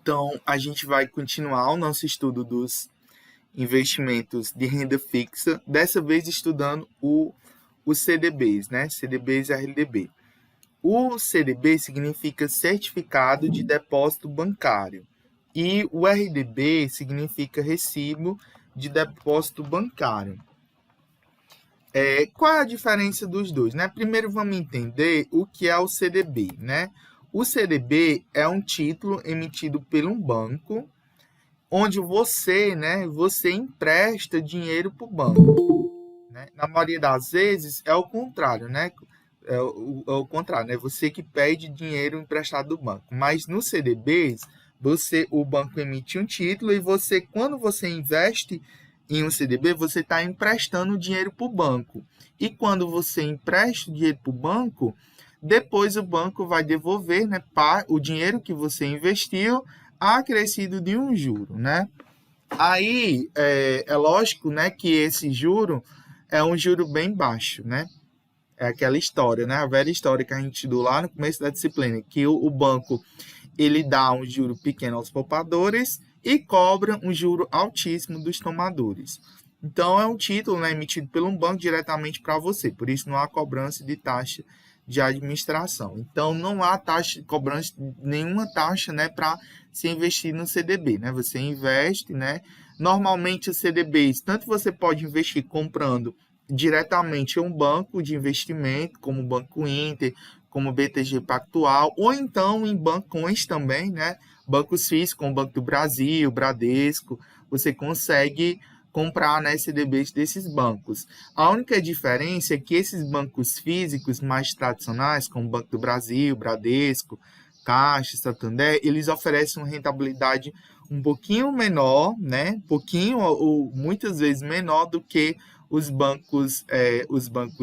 Então, a gente vai continuar o nosso estudo dos investimentos de renda fixa, dessa vez estudando os CDBs, né? CDBs e RDB. O CDB significa Certificado de Depósito Bancário e o RDB significa Recibo de Depósito Bancário. Qual é a diferença dos dois, né? Primeiro vamos entender o que é o CDB, né? O CDB é um título emitido por um banco, onde você empresta dinheiro para o banco, né? Na maioria das vezes é o contrário, né? É o contrário, né? Você que pede dinheiro emprestado do banco. Mas no CDBs, o banco emite um título e quando você investe em um CDB, você está emprestando dinheiro para o banco. E quando você empresta dinheiro para o banco, depois o banco vai devolver, né, o dinheiro que você investiu acrescido de um juro, né? Aí é lógico, né, que esse juro é um juro bem baixo, né? É aquela história, né? A velha história que a gente estudou lá no começo da disciplina, que o banco ele dá um juro pequeno aos poupadores e cobra um juro altíssimo dos tomadores. Então, é um título, né, emitido por um banco diretamente para você, por isso não há cobrança de taxa de administração. Então, não há cobrança, nenhuma taxa, né, para se investir no CDB, né? Você investe, né? Normalmente, os CDBs, tanto você pode investir comprando diretamente em um banco de investimento, como o Banco Inter, como o BTG Pactual, ou então em bancões também, né? Bancos suíços, como o Banco do Brasil, Bradesco, você consegue comprar, né, CDBs desses bancos. A única diferença é que esses bancos físicos mais tradicionais, como o Banco do Brasil, Bradesco, Caixa, Santander, eles oferecem uma rentabilidade um pouquinho menor, né? Pouquinho ou muitas vezes menor do que os bancos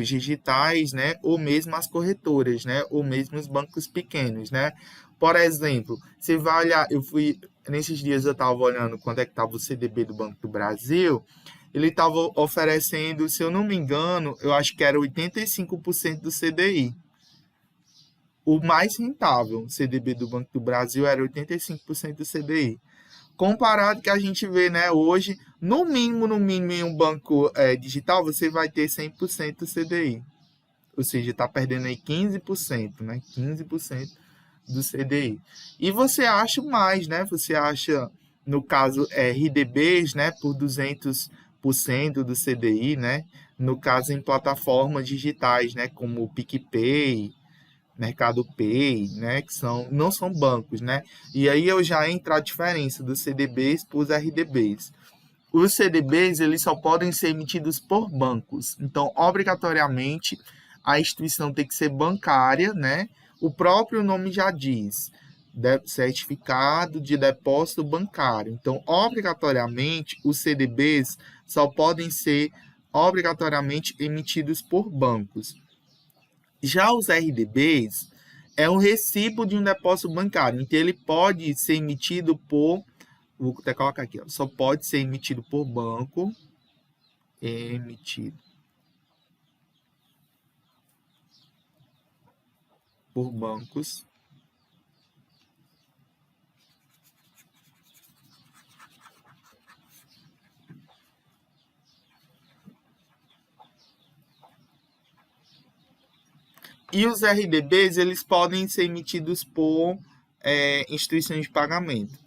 digitais, né? Ou mesmo as corretoras, né? Ou mesmo os bancos pequenos, né? Por exemplo, você vai olhar, nesses dias eu estava olhando quando é que estava o CDB do Banco do Brasil, ele estava oferecendo, se eu não me engano, eu acho que era 85% do CDI. O mais rentável CDB do Banco do Brasil era 85% do CDI. Comparado que a gente vê, né, hoje, no mínimo, em um banco digital, você vai ter 100% do CDI. Ou seja, está perdendo aí 15%, né? 15% do CDI. E você acha mais, né? Você acha, no caso, RDBs, né, por 200% do CDI, né? No caso, em plataformas digitais, né, como o PicPay, Mercado Pay, né, que não são bancos, né? E aí eu já entro a diferença dos CDBs para os RDBs. Os CDBs, eles só podem ser emitidos por bancos. Então, obrigatoriamente, a instituição tem que ser bancária, né? O próprio nome já diz, Certificado de Depósito Bancário. Então, obrigatoriamente, os CDBs só podem ser obrigatoriamente emitidos por bancos. Já os RDBs é um recibo de um depósito bancário, então ele pode ser emitido vou até colocar aqui, só pode ser emitido por banco, por bancos, e os RDBs eles podem ser emitidos por instituições de pagamento.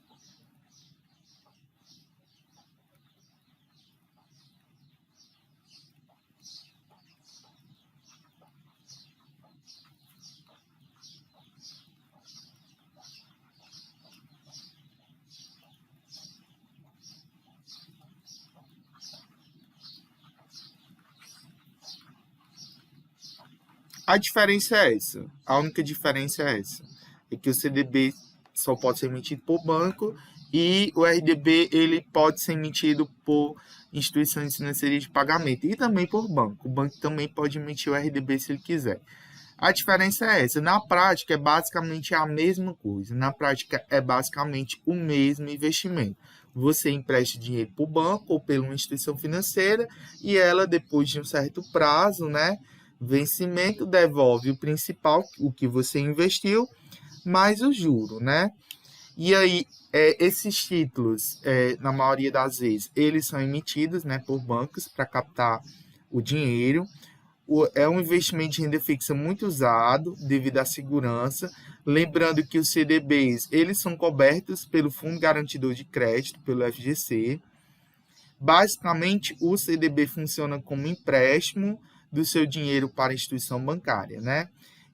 A diferença é essa. A única diferença é essa. É que o CDB só pode ser emitido por banco e o RDB ele pode ser emitido por instituições financeiras de pagamento e também por banco. O banco também pode emitir o RDB se ele quiser. A diferença é essa. Na prática, é basicamente a mesma coisa. Na prática, é basicamente o mesmo investimento. Você empresta dinheiro para o banco ou pela uma instituição financeira e ela, depois de um certo prazo, né, vencimento, devolve o principal, o que você investiu, mais o juro, né? E aí, esses títulos, na maioria das vezes, eles são emitidos, né, por bancos para captar o dinheiro. É um investimento de renda fixa muito usado devido à segurança. Lembrando que os CDBs, eles são cobertos pelo Fundo Garantidor de Crédito, pelo FGC. Basicamente, o CDB funciona como empréstimo do seu dinheiro para a instituição bancária, né?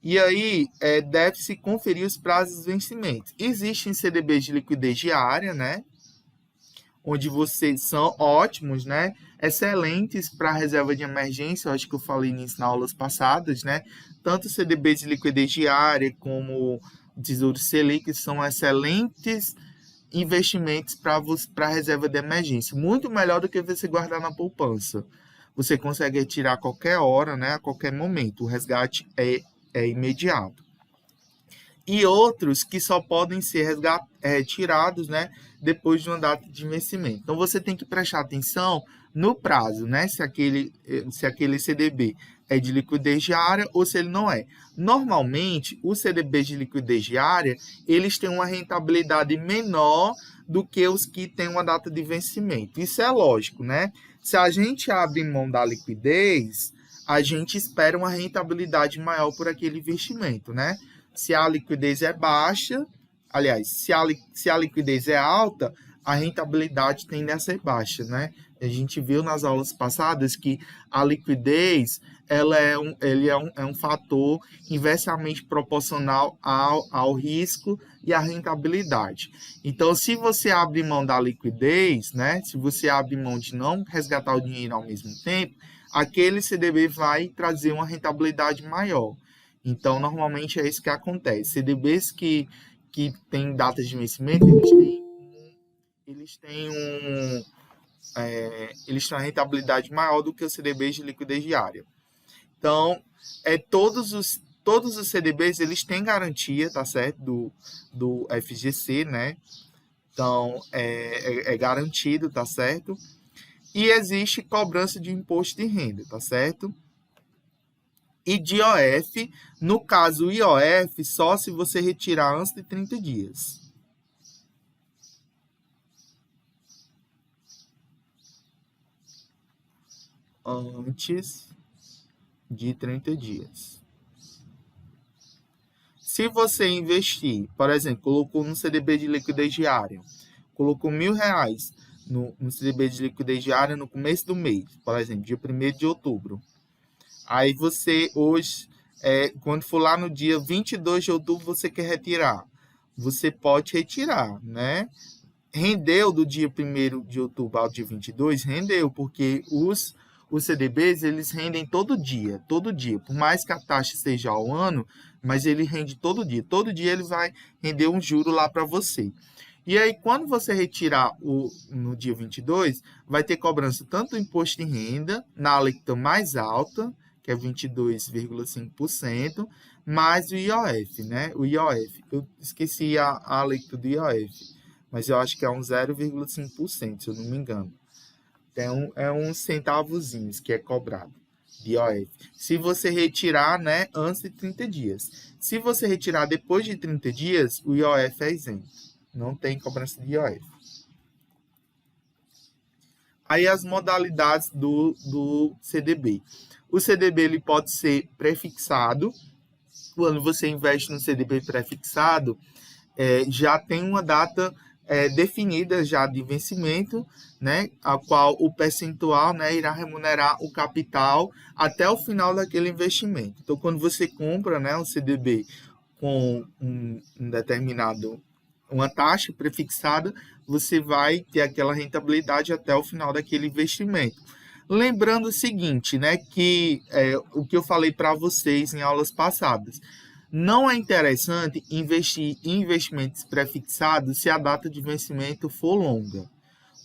E aí, deve-se conferir os prazos de vencimento. Existem CDBs de liquidez diária, né? Onde vocês são ótimos, né? Excelentes para reserva de emergência, eu acho que eu falei nisso nas aulas passadas, né? Tanto CDBs de liquidez diária como o Tesouro Selic são excelentes investimentos para reserva de emergência. Muito melhor do que você guardar na poupança. Você consegue retirar a qualquer hora, né? A qualquer momento. O resgate é imediato. E outros que só podem ser retirados, né, depois de uma data de vencimento. Então, você tem que prestar atenção no prazo, né, se aquele CDB é de liquidez diária ou se ele não é. Normalmente, os CDBs de liquidez diária, eles têm uma rentabilidade menor do que os que têm uma data de vencimento. Isso é lógico, né? Se a gente abre mão da liquidez, a gente espera uma rentabilidade maior por aquele investimento, né? Se a liquidez é baixa, aliás, se a liquidez é alta, a rentabilidade tende a ser baixa, né? A gente viu nas aulas passadas que a liquidez ele é um fator inversamente proporcional ao risco e à rentabilidade. Então, se você abre mão da liquidez, né? Se você abre mão de não resgatar o dinheiro ao mesmo tempo, aquele CDB vai trazer uma rentabilidade maior. Então, normalmente é isso que acontece. CDBs que têm datas de vencimento, eles têm uma rentabilidade maior do que os CDBs de liquidez diária. Então, todos os CDBs, eles têm garantia, tá certo? Do FGC, né? Então, é garantido, tá certo? E existe cobrança de imposto de renda, tá certo? E de IOF, no caso, o IOF, só se você retirar antes de 30 dias. Antes de 30 dias. Se você investir, por exemplo, colocou no CDB de liquidez diária, colocou R$1.000 no CDB de liquidez diária no começo do mês, por exemplo, dia 1º de outubro. Aí você hoje, quando for lá no dia 22 de outubro, você quer retirar. Você pode retirar, né? Rendeu do dia 1º de outubro ao dia 22? Rendeu, porque os CDBs, eles rendem todo dia. Por mais que a taxa seja ao ano, mas ele rende todo dia. Todo dia ele vai render um juro lá para você. E aí, quando você retirar no dia 22, vai ter cobrança tanto do imposto de renda, na alíquota mais alta, que é 22,5%, mais o IOF, né? O IOF, eu esqueci a alíquota do IOF, mas eu acho que é um 0,5%, se eu não me engano. Então, é uns centavozinhos que é cobrado de IOF. Se você retirar, né, antes de 30 dias. Se você retirar depois de 30 dias, o IOF é isento. Não tem cobrança de IOF. Aí as modalidades do CDB. O CDB ele pode ser prefixado. Quando você investe no CDB prefixado, já tem uma data definida já de vencimento, né, a qual o percentual, né, irá remunerar o capital até o final daquele investimento. Então, quando você compra, né, um CDB com uma taxa prefixada, você vai ter aquela rentabilidade até o final daquele investimento. Lembrando o seguinte, né, que o que eu falei para vocês em aulas passadas, não é interessante investir em investimentos prefixados se a data de vencimento for longa,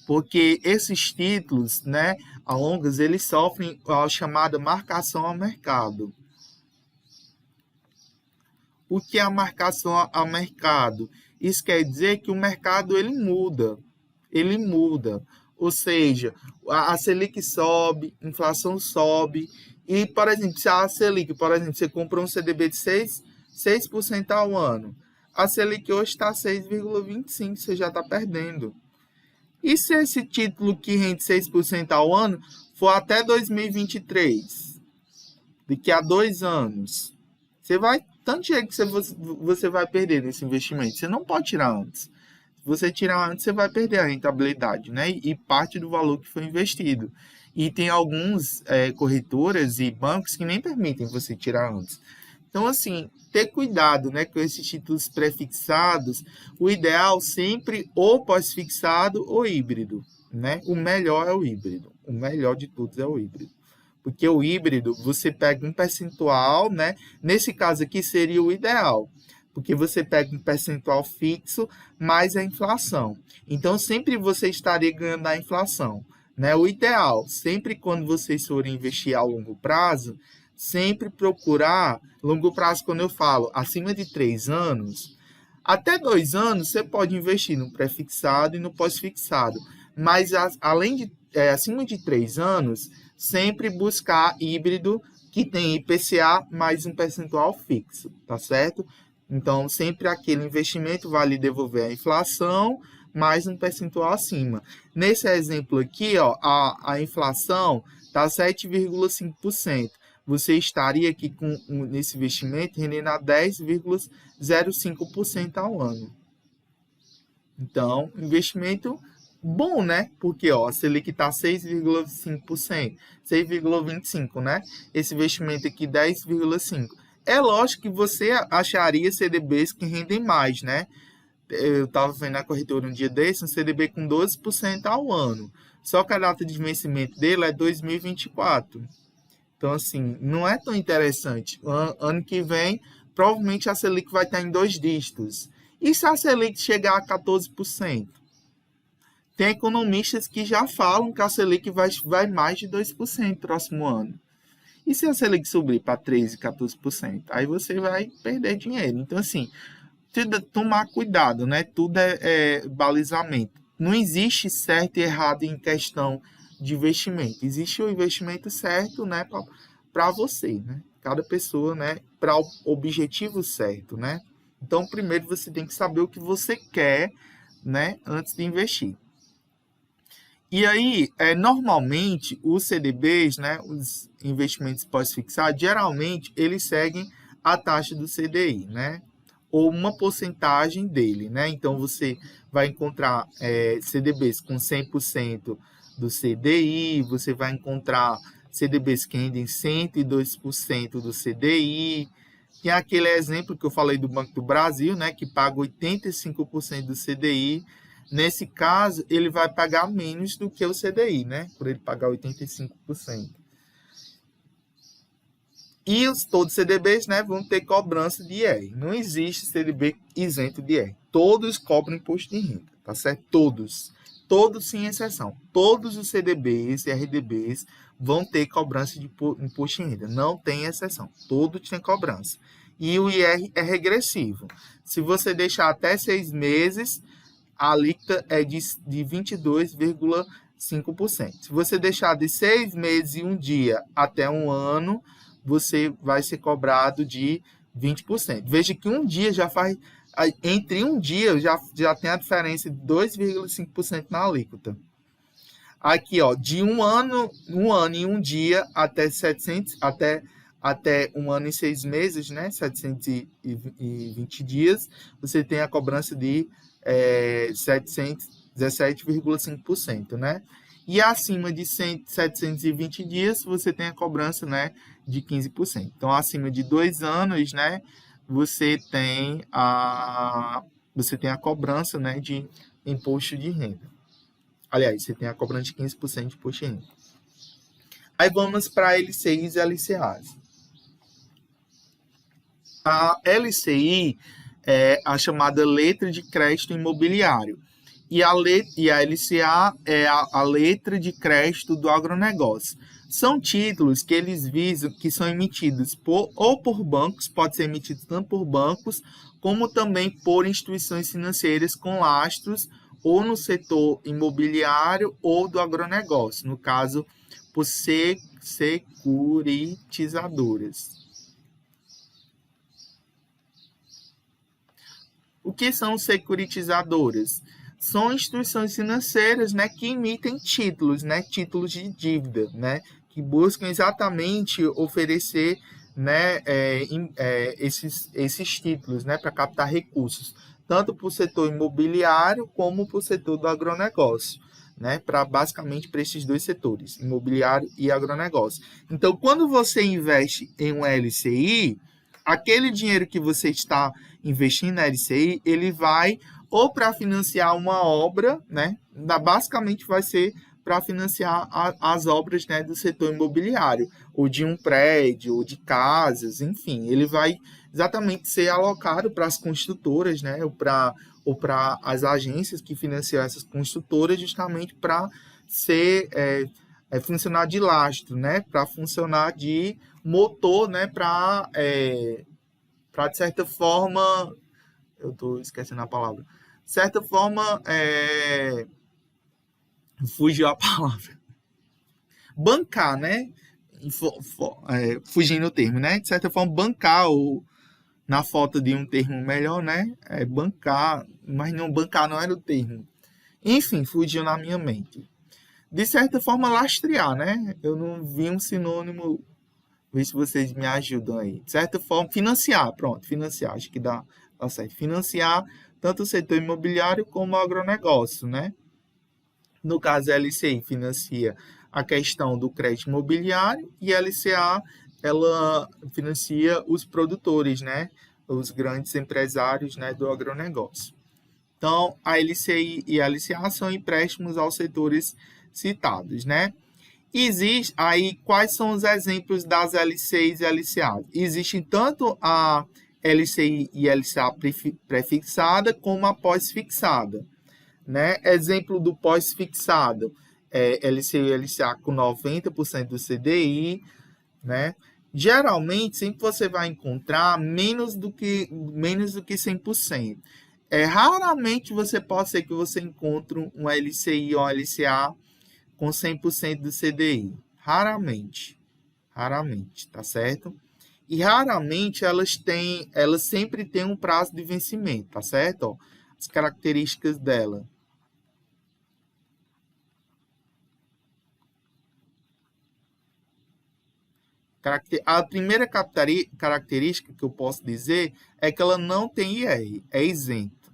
porque esses títulos, né, a longas, eles sofrem a chamada marcação ao mercado. O que é a marcação ao mercado? Isso quer dizer que o mercado ele muda. Ou seja, a Selic sobe, a inflação sobe. E, por exemplo, se a Selic, por exemplo, você comprou um CDB de 6% ao ano. A Selic hoje está 6,25%, você já está perdendo. E se esse título que rende 6% ao ano for até 2023, daqui a 2 anos, tanto dinheiro que você vai perder nesse investimento, você não pode tirar antes. Se você tirar antes, você vai perder a rentabilidade, né? E parte do valor que foi investido. E tem alguns corretoras e bancos que nem permitem você tirar antes. Então, assim, ter cuidado, né, com esses títulos prefixados. O ideal sempre ou pós-fixado ou híbrido, né? O melhor é o híbrido. O melhor de todos é o híbrido. Porque o híbrido, você pega um percentual, né? Nesse caso aqui seria o ideal, porque você pega um percentual fixo mais a inflação. Então, sempre você estaria ganhando a inflação, né? O ideal, sempre quando vocês forem investir a longo prazo, sempre procurar, longo prazo quando eu falo, acima de 3 anos, até 2 anos você pode investir no pré-fixado e no pós-fixado, mas além de, acima de 3 anos, sempre buscar híbrido que tem IPCA mais um percentual fixo, tá certo? Então, sempre aquele investimento vai lhe devolver a inflação mais um percentual acima. Nesse exemplo aqui, ó, a inflação está 7,5%. Você estaria aqui nesse investimento rendendo a 10,05% ao ano. Então, investimento bom, né? Porque ó, a Selic está 6,5%, 6,25%, né? Esse investimento aqui 10,5%. É lógico que você acharia CDBs que rendem mais, né? Eu estava vendo na corretora um dia desse, um CDB com 12% ao ano. Só que a data de vencimento dele é 2024. Então, assim, não é tão interessante. Ano que vem, provavelmente a Selic vai estar em 2 dígitos. E se a Selic chegar a 14%? Tem economistas que já falam que a Selic vai mais de 2% no próximo ano. E se a Selic subir para 13%, 14%? Aí você vai perder dinheiro. Então, assim, tomar cuidado, né? Tudo é balizamento. Não existe certo e errado em questão de investimento. Existe o investimento certo, né, para você, né? Cada pessoa, né, para o objetivo certo, né? Então, primeiro você tem que saber o que você quer, né, antes de investir. E aí, normalmente, os CDBs, né, os investimentos pós-fixados, geralmente, eles seguem a taxa do CDI, né? Ou uma porcentagem dele, né? Então, você vai encontrar CDBs com 100% do CDI, você vai encontrar CDBs que rendem 102% do CDI. Tem aquele exemplo que eu falei do Banco do Brasil, né, que paga 85% do CDI. Nesse caso, ele vai pagar menos do que o CDI, né? Por ele pagar 85%. E todos os CDBs, né, vão ter cobrança de IR. Não existe CDB isento de IR. Todos cobram imposto de renda, tá certo? Todos. Todos sem exceção. Todos os CDBs e RDBs vão ter cobrança de imposto de renda. Não tem exceção. Todos têm cobrança. E o IR é regressivo. Se você deixar até 6 meses, a alíquota é de 22,5%. Se você deixar de 6 meses e 1 dia até 1 ano, você vai ser cobrado de 20%. Veja que um dia já faz... Entre um dia já tem a diferença de 2,5% na alíquota. Aqui, ó, de 1 ano e 1 dia até 700, até 1 ano e 6 meses, né? 720 dias, você tem a cobrança de 717,5%, né? E acima de 720 dias, você tem a cobrança, né, de 15%. Então, acima de 2 anos, né, você tem a cobrança, né, de imposto de renda. Aliás, você tem a cobrança de 15% de imposto de renda. Aí vamos para LCIs e LCAs. A LCI é a chamada letra de crédito imobiliário. E a LCA é a letra de crédito do agronegócio. São títulos que eles visam, que são emitidos por bancos, pode ser emitido tanto por bancos, como também por instituições financeiras com lastros, ou no setor imobiliário ou do agronegócio, no caso, por securitizadoras. O que são securitizadoras? São instituições financeiras, né, que emitem títulos, né, títulos de dívida, né, que buscam exatamente oferecer, né, esses títulos, né, para captar recursos, tanto para o setor imobiliário como para o setor do agronegócio, né, para basicamente para esses dois setores, imobiliário e agronegócio. Então, quando você investe em um LCI, aquele dinheiro que você está investindo na LCI, ele vai ou para financiar uma obra, né? Basicamente vai ser para financiar as obras, né, do setor imobiliário, ou de um prédio, ou de casas, enfim, ele vai exatamente ser alocado para as construtoras, né, ou para as agências que financiam essas construtoras, justamente para ser funcionar de lastro, né, para funcionar de motor, né, para de certa forma, eu estou esquecendo a palavra, de certa forma, fugiu a palavra, bancar, né, fugindo o termo, né, de certa forma, bancar, ou na falta de um termo melhor, né, bancar, mas não, bancar não era o termo, enfim, fugiu na minha mente. De certa forma, lastrear, né, eu não vi um sinônimo, ver se vocês me ajudam aí. De certa forma, financiar, pronto, financiar, acho que dá certo. Financiar tanto o setor imobiliário como o agronegócio, né? No caso, a LCI financia a questão do crédito imobiliário e a LCA, ela financia os produtores, né? Os grandes empresários, né, do agronegócio. Então, a LCI e a LCA são empréstimos aos setores citados, né? Existe aí quais são os exemplos das LCIs e LCAs? Existem tanto a LCI e LCA prefixada como a pós-fixada, né? Exemplo do pós-fixado é LCI e LCA com 90% do CDI, né? Geralmente, sempre você vai encontrar menos do que 100%. Raramente você pode ser que você encontre um LCI ou LCA com 100% do CDI. Raramente, tá certo? E raramente elas sempre têm um prazo de vencimento, tá certo? Ó, as características dela. A primeira característica que eu posso dizer é que ela não tem IR, é isento.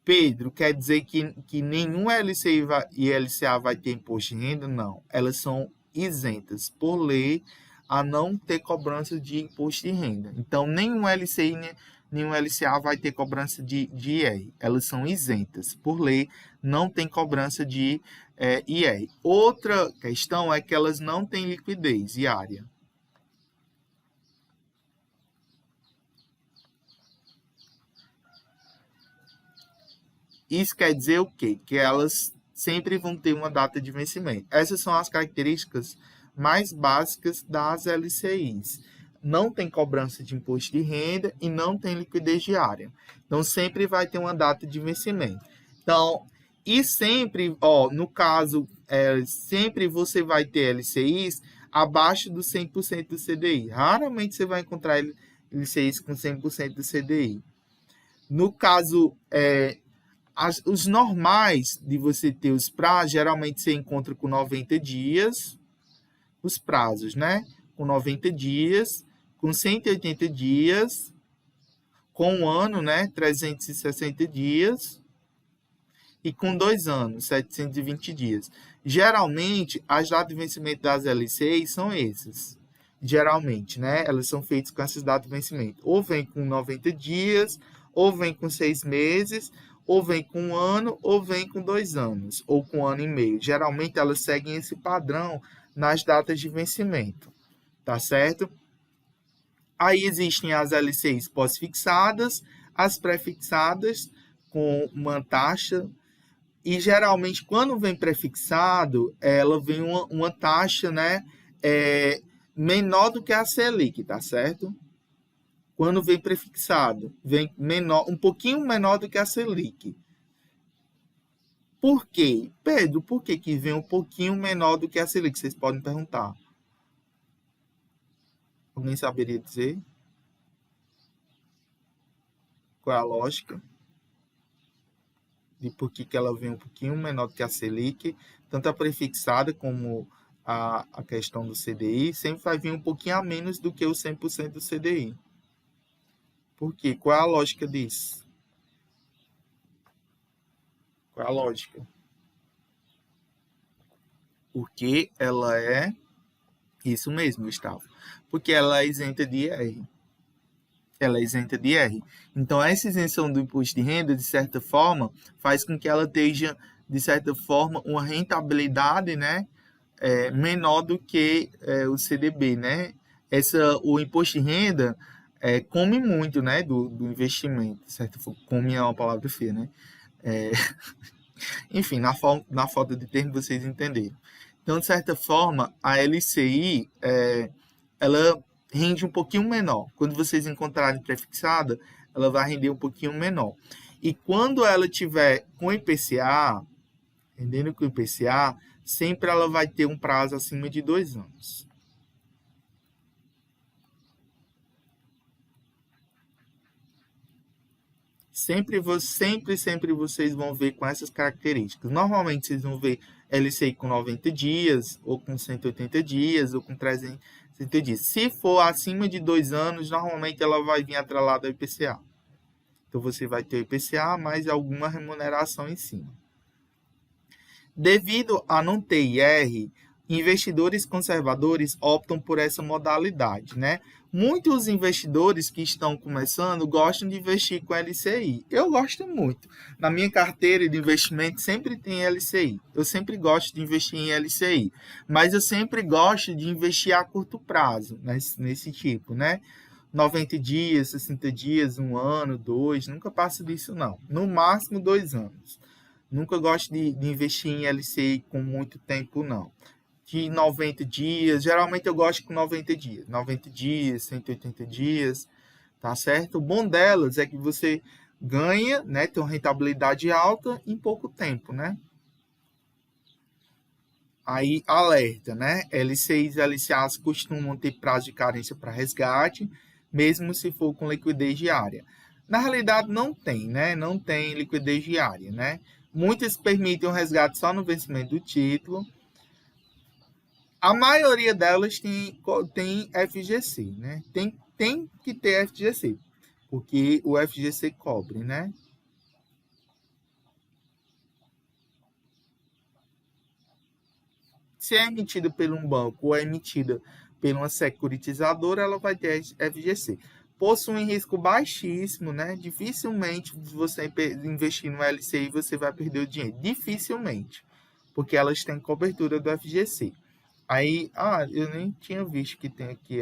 Pedro, quer dizer que nenhum LCI e LCA vai ter imposto de renda? Não, elas são isentas por lei a não ter cobrança de imposto de renda. Então, nenhum LCI nenhum LCA vai ter cobrança de IR. Elas são isentas por lei, não tem cobrança de IR. Outra questão é que elas não têm liquidez diária. Isso quer dizer o quê? Que elas sempre vão ter uma data de vencimento. Essas são as características mais básicas das LCIs. Não tem cobrança de imposto de renda e não tem liquidez diária. Então, sempre vai ter uma data de vencimento. Então, e sempre, no caso, sempre você vai ter LCIs abaixo do 100% do CDI. Raramente você vai encontrar LCIs com 100% do CDI. No caso, os normais de você ter os prazos, geralmente você encontra com 90 dias, os prazos, né? Com 90 dias, com 180 dias, com um ano, né? 360 dias, e com 2 anos, 720 dias. Geralmente, as datas de vencimento das LCIs são esses. Geralmente, né? Elas são feitas com essas datas de vencimento. Ou vem com 90 dias, ou vem com 6 meses, ou vem com um ano, ou vem com 2 anos, ou com um ano e meio. Geralmente, elas seguem esse padrão nas datas de vencimento, tá certo? Aí existem as LCIs pós-fixadas, as pré-fixadas, com uma taxa, e geralmente, quando vem prefixado, ela vem uma taxa, né, menor do que a Selic, tá certo? Quando vem prefixado, vem menor, um pouquinho menor do que a Selic. Por quê? Pedro, por que vem um pouquinho menor do que a Selic? Vocês podem perguntar. Alguém saberia dizer? Qual é a lógica? De por que ela vem um pouquinho menor do que a Selic, tanto a prefixada como a questão do CDI, sempre vai vir um pouquinho a menos do que o 100% do CDI. Por quê? Qual é a lógica disso? Qual é a lógica? Porque ela é... Isso mesmo, Gustavo. Porque ela é isenta de IR. Ela é isenta de IR. Então, essa isenção do imposto de renda, de certa forma, faz com que ela esteja, de certa forma, uma rentabilidade, né, menor do que o CDB, né? O imposto de renda come muito, né, do investimento, certo? Come é uma palavra feia, né? Enfim, na falta de termo, vocês entenderam. Então, de certa forma, a LCI, ela rende um pouquinho menor. Quando vocês encontrarem prefixada, ela vai render um pouquinho menor. E quando ela tiver com IPCA, rendendo com IPCA, sempre ela vai ter um prazo acima de 2 anos. Sempre vocês vão ver com essas características. Normalmente vocês vão ver LCI com 90 dias, ou com 180 dias, ou com 360 dias. Se for acima de 2 anos, normalmente ela vai vir atrelada ao IPCA. Então você vai ter o IPCA mais alguma remuneração em cima. Devido a não ter IR, investidores conservadores optam por essa modalidade, né? Muitos investidores que estão começando gostam de investir com LCI. Eu gosto muito. Na minha carteira de investimento sempre tem LCI. Eu sempre gosto de investir em LCI. Mas eu sempre gosto de investir a curto prazo, nesse tipo, né? 90 dias, 60 dias, 1 ano, 2, nunca passa disso não. No máximo 2 anos. Nunca gosto de investir em LCI com muito tempo, não. De 90 dias, geralmente eu gosto com 90 dias. 90 dias, 180 dias, tá certo? O bom delas é que você ganha, né, tem uma rentabilidade alta em pouco tempo, né? Aí, alerta, né? LCIs e LCAs costumam ter prazo de carência para resgate, mesmo se for com liquidez diária. Na realidade, não tem, né? Não tem liquidez diária, né? Muitas permitem o resgate só no vencimento do título. A maioria delas tem FGC, né? Tem que ter FGC, porque o FGC cobre, né? Se é emitida por um banco ou é emitida por uma securitizadora, ela vai ter FGC. Possui um risco baixíssimo, né? Dificilmente você investir no LCI você vai perder o dinheiro. Dificilmente, porque elas têm cobertura do FGC. Aí, eu nem tinha visto que tem aqui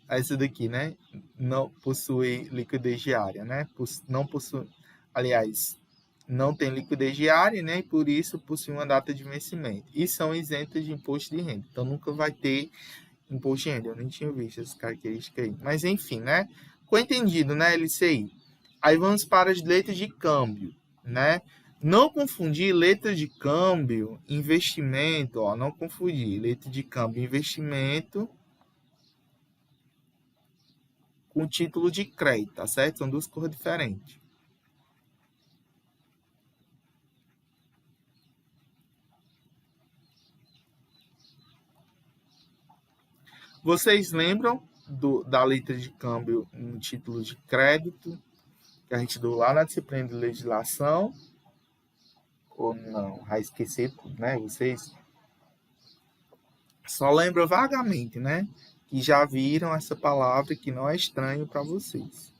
essa daqui, né? Não possui liquidez diária, né? Não possui, aliás, não tem liquidez diária, né? E por isso possui uma data de vencimento. E são isentas de imposto de renda. Então nunca vai ter imposto de renda. Eu nem tinha visto essas características aí. Mas enfim, né? Ficou entendido, né, LCI? Aí vamos para as letras de câmbio, né? Não confundir letra de câmbio, investimento, ó, não confundir letra de câmbio, investimento com título de crédito, tá certo? São duas cores diferentes. Vocês lembram da letra de câmbio no título de crédito, que a gente deu lá na disciplina de legislação? Ou não? Vai esquecer tudo, né? Vocês só lembram vagamente, né? Que já viram essa palavra que não é estranho para vocês.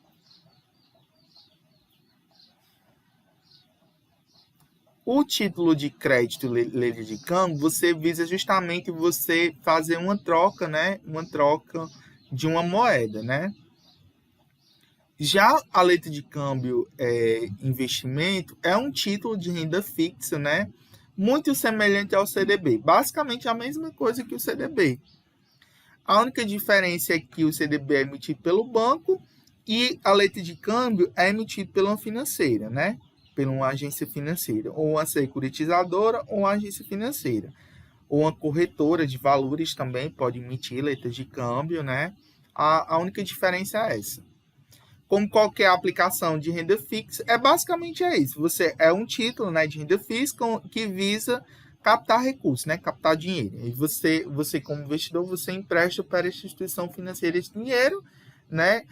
O título de crédito, letra de câmbio, você visa justamente você fazer uma troca, né? Uma troca de uma moeda, né? Já a letra de câmbio investimento é um título de renda fixa, né? Muito semelhante ao CDB. Basicamente a mesma coisa que o CDB. A única diferença é que o CDB é emitido pelo banco e a letra de câmbio é emitida pela financeira, né? Pela uma agência financeira, ou uma securitizadora ou uma agência financeira. Ou uma corretora de valores também pode emitir letras de câmbio, né? A única diferença é essa. como qualquer aplicação de renda fixa, basicamente isso. Você é um título, né, de renda fixa que visa captar recursos, né, captar dinheiro. E você como investidor, você empresta para a instituição financeira esse dinheiro, né,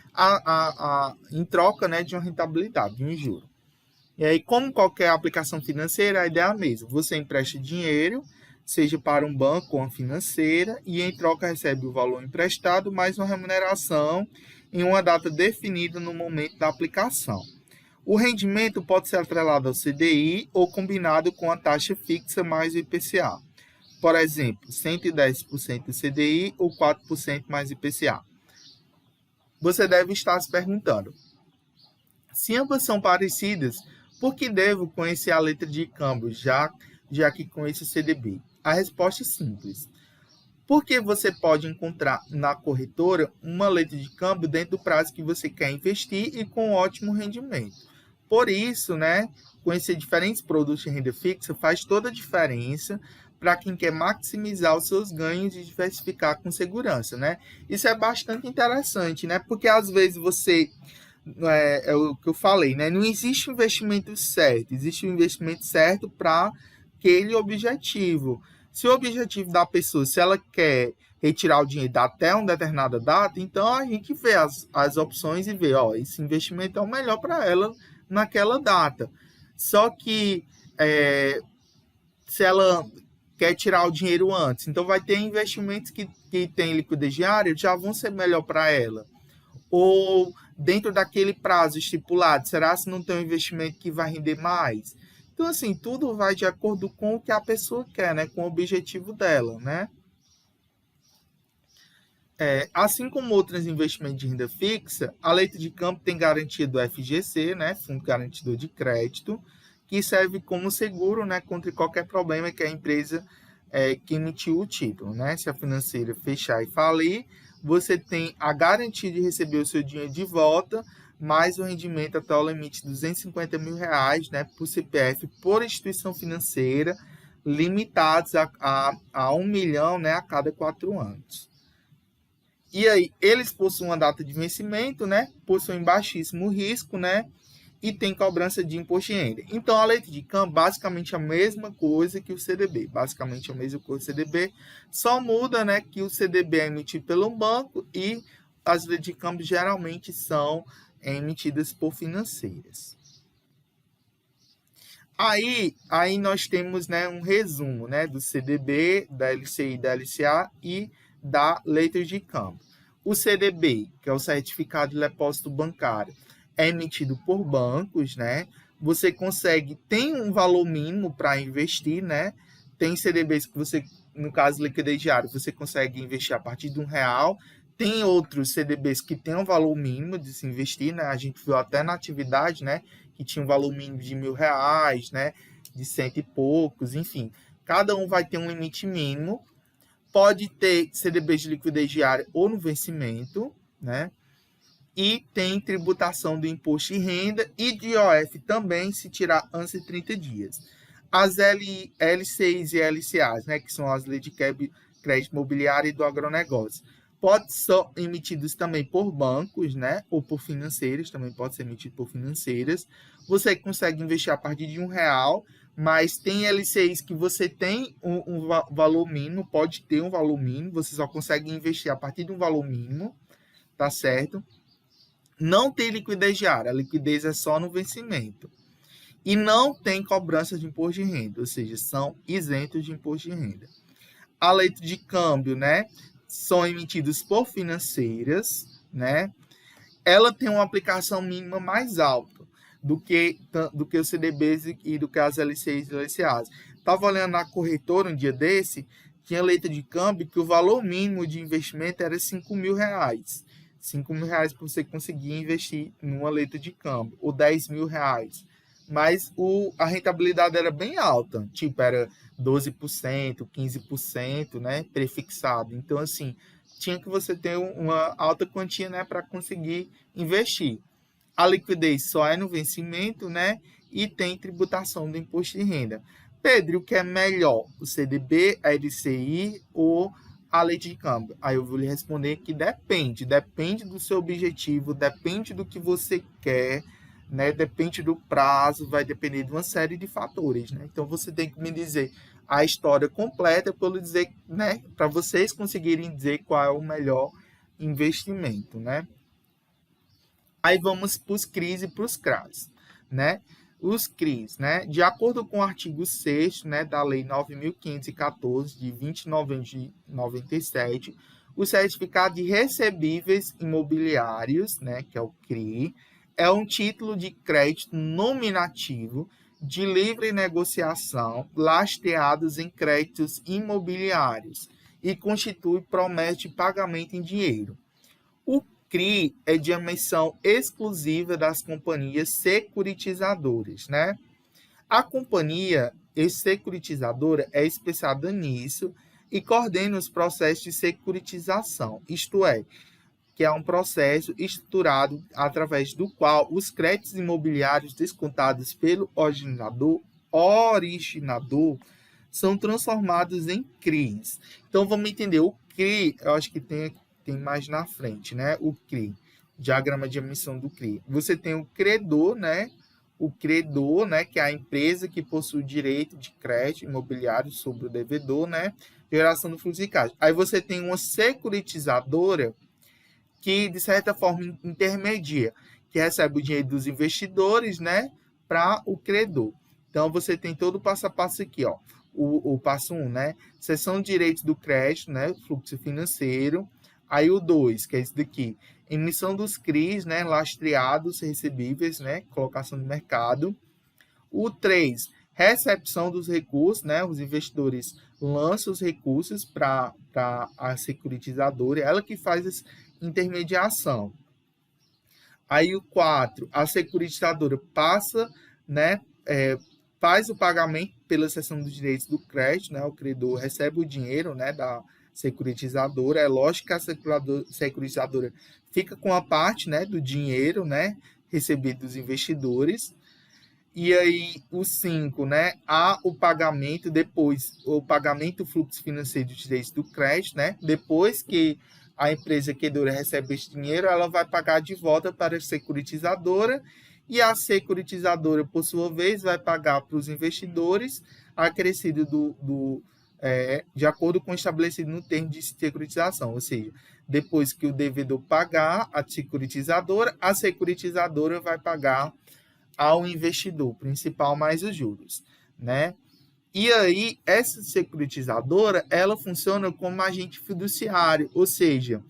em troca, né, de uma rentabilidade, de um juro. E aí, como qualquer aplicação financeira, a ideia é a mesma. Você empresta dinheiro, seja para um banco ou uma financeira, e em troca recebe o valor emprestado mais uma remuneração em uma data definida no momento da aplicação. O rendimento pode ser atrelado ao CDI ou combinado com a taxa fixa mais o IPCA. Por exemplo, 110% do CDI ou 4% mais IPCA. Você deve estar se perguntando, se ambas são parecidas, por que devo conhecer a letra de câmbio, já que conheço o CDB? A resposta é simples. Porque você pode encontrar na corretora uma letra de câmbio dentro do prazo que você quer investir e com ótimo rendimento. Por isso, né, conhecer diferentes produtos de renda fixa faz toda a diferença para quem quer maximizar os seus ganhos e diversificar com segurança, né? Isso é bastante interessante, né? Porque às vezes você é o que eu falei, né? Não existe investimento certo, existe um investimento certo para aquele objetivo. Se o objetivo da pessoa, se ela quer retirar o dinheiro até uma determinada data, então a gente vê as opções e vê, ó, esse investimento é o melhor para ela naquela data. Só que se ela quer tirar o dinheiro antes, então vai ter investimentos que têm liquidez diária, já vão ser melhor para ela. Ou dentro daquele prazo estipulado, será que não tem um investimento que vai render mais? Então, assim, tudo vai de acordo com o que a pessoa quer, né? Com o objetivo dela, né? Assim como outros investimentos de renda fixa, a letra de câmbio tem garantia do FGC, né? Fundo Garantidor de Crédito, que serve como seguro, né? Contra qualquer problema que a empresa que emitiu o título, né? Se a financeira fechar e falir, você tem a garantia de receber o seu dinheiro de volta, mais o rendimento até o limite de R$250 mil, né, por CPF, por instituição financeira, limitados a 1 milhão, né, a cada 4 anos. E aí, eles possuem uma data de vencimento, né, possuem baixíssimo risco, né, e tem cobrança de imposto de renda. Então, a letra de câmbio, basicamente a mesma coisa que o CDB. Basicamente a mesma coisa que o CDB, só muda, né, que o CDB é emitido pelo banco e as letras de câmbio geralmente são emitidas por financeiras. Aí nós temos, né, um resumo, né, do CDB, da LCI, da LCA e da letra de câmbio. O CDB, que é o Certificado de Depósito Bancário, é emitido por bancos, né? Você tem um valor mínimo para investir, né? Tem CDBs que você, no caso liquidez diária, você consegue investir a partir de R$1. Tem outros CDBs que tem um valor mínimo de se investir, né? A gente viu até na atividade, né? Que tinha um valor mínimo de R$1.000, né? De 100 e poucos, enfim. Cada um vai ter um limite mínimo. Pode ter CDBs de liquidez diária ou no vencimento, né? E tem tributação do imposto de renda e de IOF também, se tirar antes de 30 dias. As LCIs e LCAs, né, que são as leis de crédito imobiliário e do agronegócio, podem ser emitidos também por bancos, né, ou por financeiras, também pode ser emitido por financeiras. Você consegue investir a partir de R$1, mas tem LCIs que você tem um valor mínimo, pode ter um valor mínimo, você só consegue investir a partir de um valor mínimo, tá certo? Não tem liquidez diária, a liquidez é só no vencimento. E não tem cobrança de imposto de renda, ou seja, são isentos de imposto de renda. A letra de câmbio, né, são emitidos por financeiras, né? Ela tem uma aplicação mínima mais alta do que os CDBs e do que as LCIs e LCAs. Estava olhando na corretora um dia desse, tinha letra de câmbio que o valor mínimo de investimento era R$5 mil. R$5 mil para você conseguir investir numa letra de câmbio, ou R$10 mil. Mas a rentabilidade era bem alta, tipo, era 12%, 15%, né, prefixado. Então, assim, tinha que você ter uma alta quantia, né, para conseguir investir. A liquidez só é no vencimento, né, e tem tributação do imposto de renda. Pedro, o que é melhor? O CDB, a LCI ou a lei de câmbio? Aí eu vou lhe responder que depende do seu objetivo, depende do que você quer, né? Depende do prazo, vai depender de uma série de fatores, né? Então você tem que me dizer a história completa para eu dizer, né? Para vocês conseguirem dizer qual é o melhor investimento, né? Aí vamos para os CRIs e para os CRAs, né? Os CRIs, né? De acordo com o artigo 6º, né, da Lei 9.514, de 20 de novembro de 97, o certificado de recebíveis imobiliários, né, que é o CRI, é um título de crédito nominativo de livre negociação lastreados em créditos imobiliários e constitui promessa de pagamento em dinheiro. O CRI é de emissão exclusiva das companhias securitizadoras, né? A companhia securitizadora é especializada nisso e coordena os processos de securitização, isto é, que é um processo estruturado através do qual os créditos imobiliários descontados pelo originador são transformados em CRIs. Então vamos entender, o CRI, eu acho que tem mais na frente, né? O CRI, diagrama de emissão do CRI. Você tem o credor, né? O credor, né, que é a empresa que possui o direito de crédito imobiliário sobre o devedor, né? Geração do fluxo de caixa. Aí você tem uma securitizadora que, de certa forma, intermedia, que recebe o dinheiro dos investidores, né, para o credor. Então, você tem todo o passo a passo aqui, ó. O passo 1, né? Cessão de direitos do crédito, né? Fluxo financeiro. Aí o 2, que é esse daqui. Emissão dos CRIs, né? Lastreados, recebíveis, né? Colocação no mercado. O 3, recepção dos recursos, né? Os investidores lançam os recursos para a securitizadora, ela que faz essa intermediação. Aí o 4, a securitizadora passa, né? Faz o pagamento pela cessão dos direitos do crédito, né? O credor recebe o dinheiro, né, da securitizadora. É lógico que a securitizadora fica com a parte, né, do dinheiro, né, recebido dos investidores. E aí o 5, né, há o pagamento depois, o pagamento do fluxo financeiro dos direitos do crédito, né? Depois que a empresa credora recebe esse dinheiro, ela vai pagar de volta para a securitizadora, e a securitizadora, por sua vez, vai pagar para os investidores acrescido de acordo com o estabelecido no termo de securitização, ou seja, depois que o devedor pagar a securitizadora vai pagar ao investidor principal mais os juros, né? E aí, essa securitizadora, ela funciona como agente fiduciário, ou seja,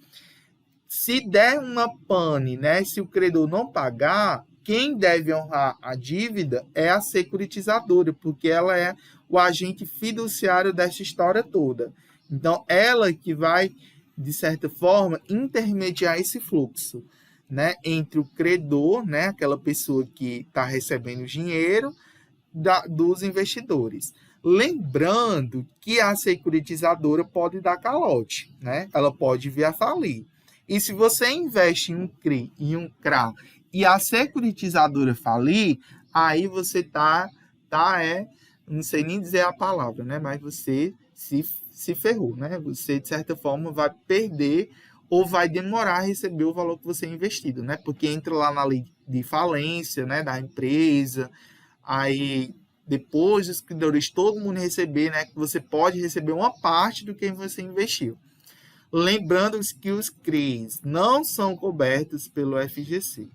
se der uma pane, né, se o credor não pagar, quem deve honrar a dívida é a securitizadora, porque ela é o agente fiduciário dessa história toda. Então, ela que vai, de certa forma, intermediar esse fluxo, né, entre o credor, né, aquela pessoa que está recebendo dinheiro, dos investidores. Lembrando que a securitizadora pode dar calote, né? Ela pode vir a falir. E se você investe em um CRI e um CRA e a securitizadora falir, aí você não sei nem dizer a palavra, né? Mas você se ferrou, né? Você, de certa forma, vai perder ou vai demorar a receber o valor que você é investido, né? Porque entra lá na lei de falência, né, da empresa. Aí, depois dos credores, todo mundo receber, né? Que você pode receber uma parte do que você investiu. Lembrando que os CRIs não são cobertos pelo FGC.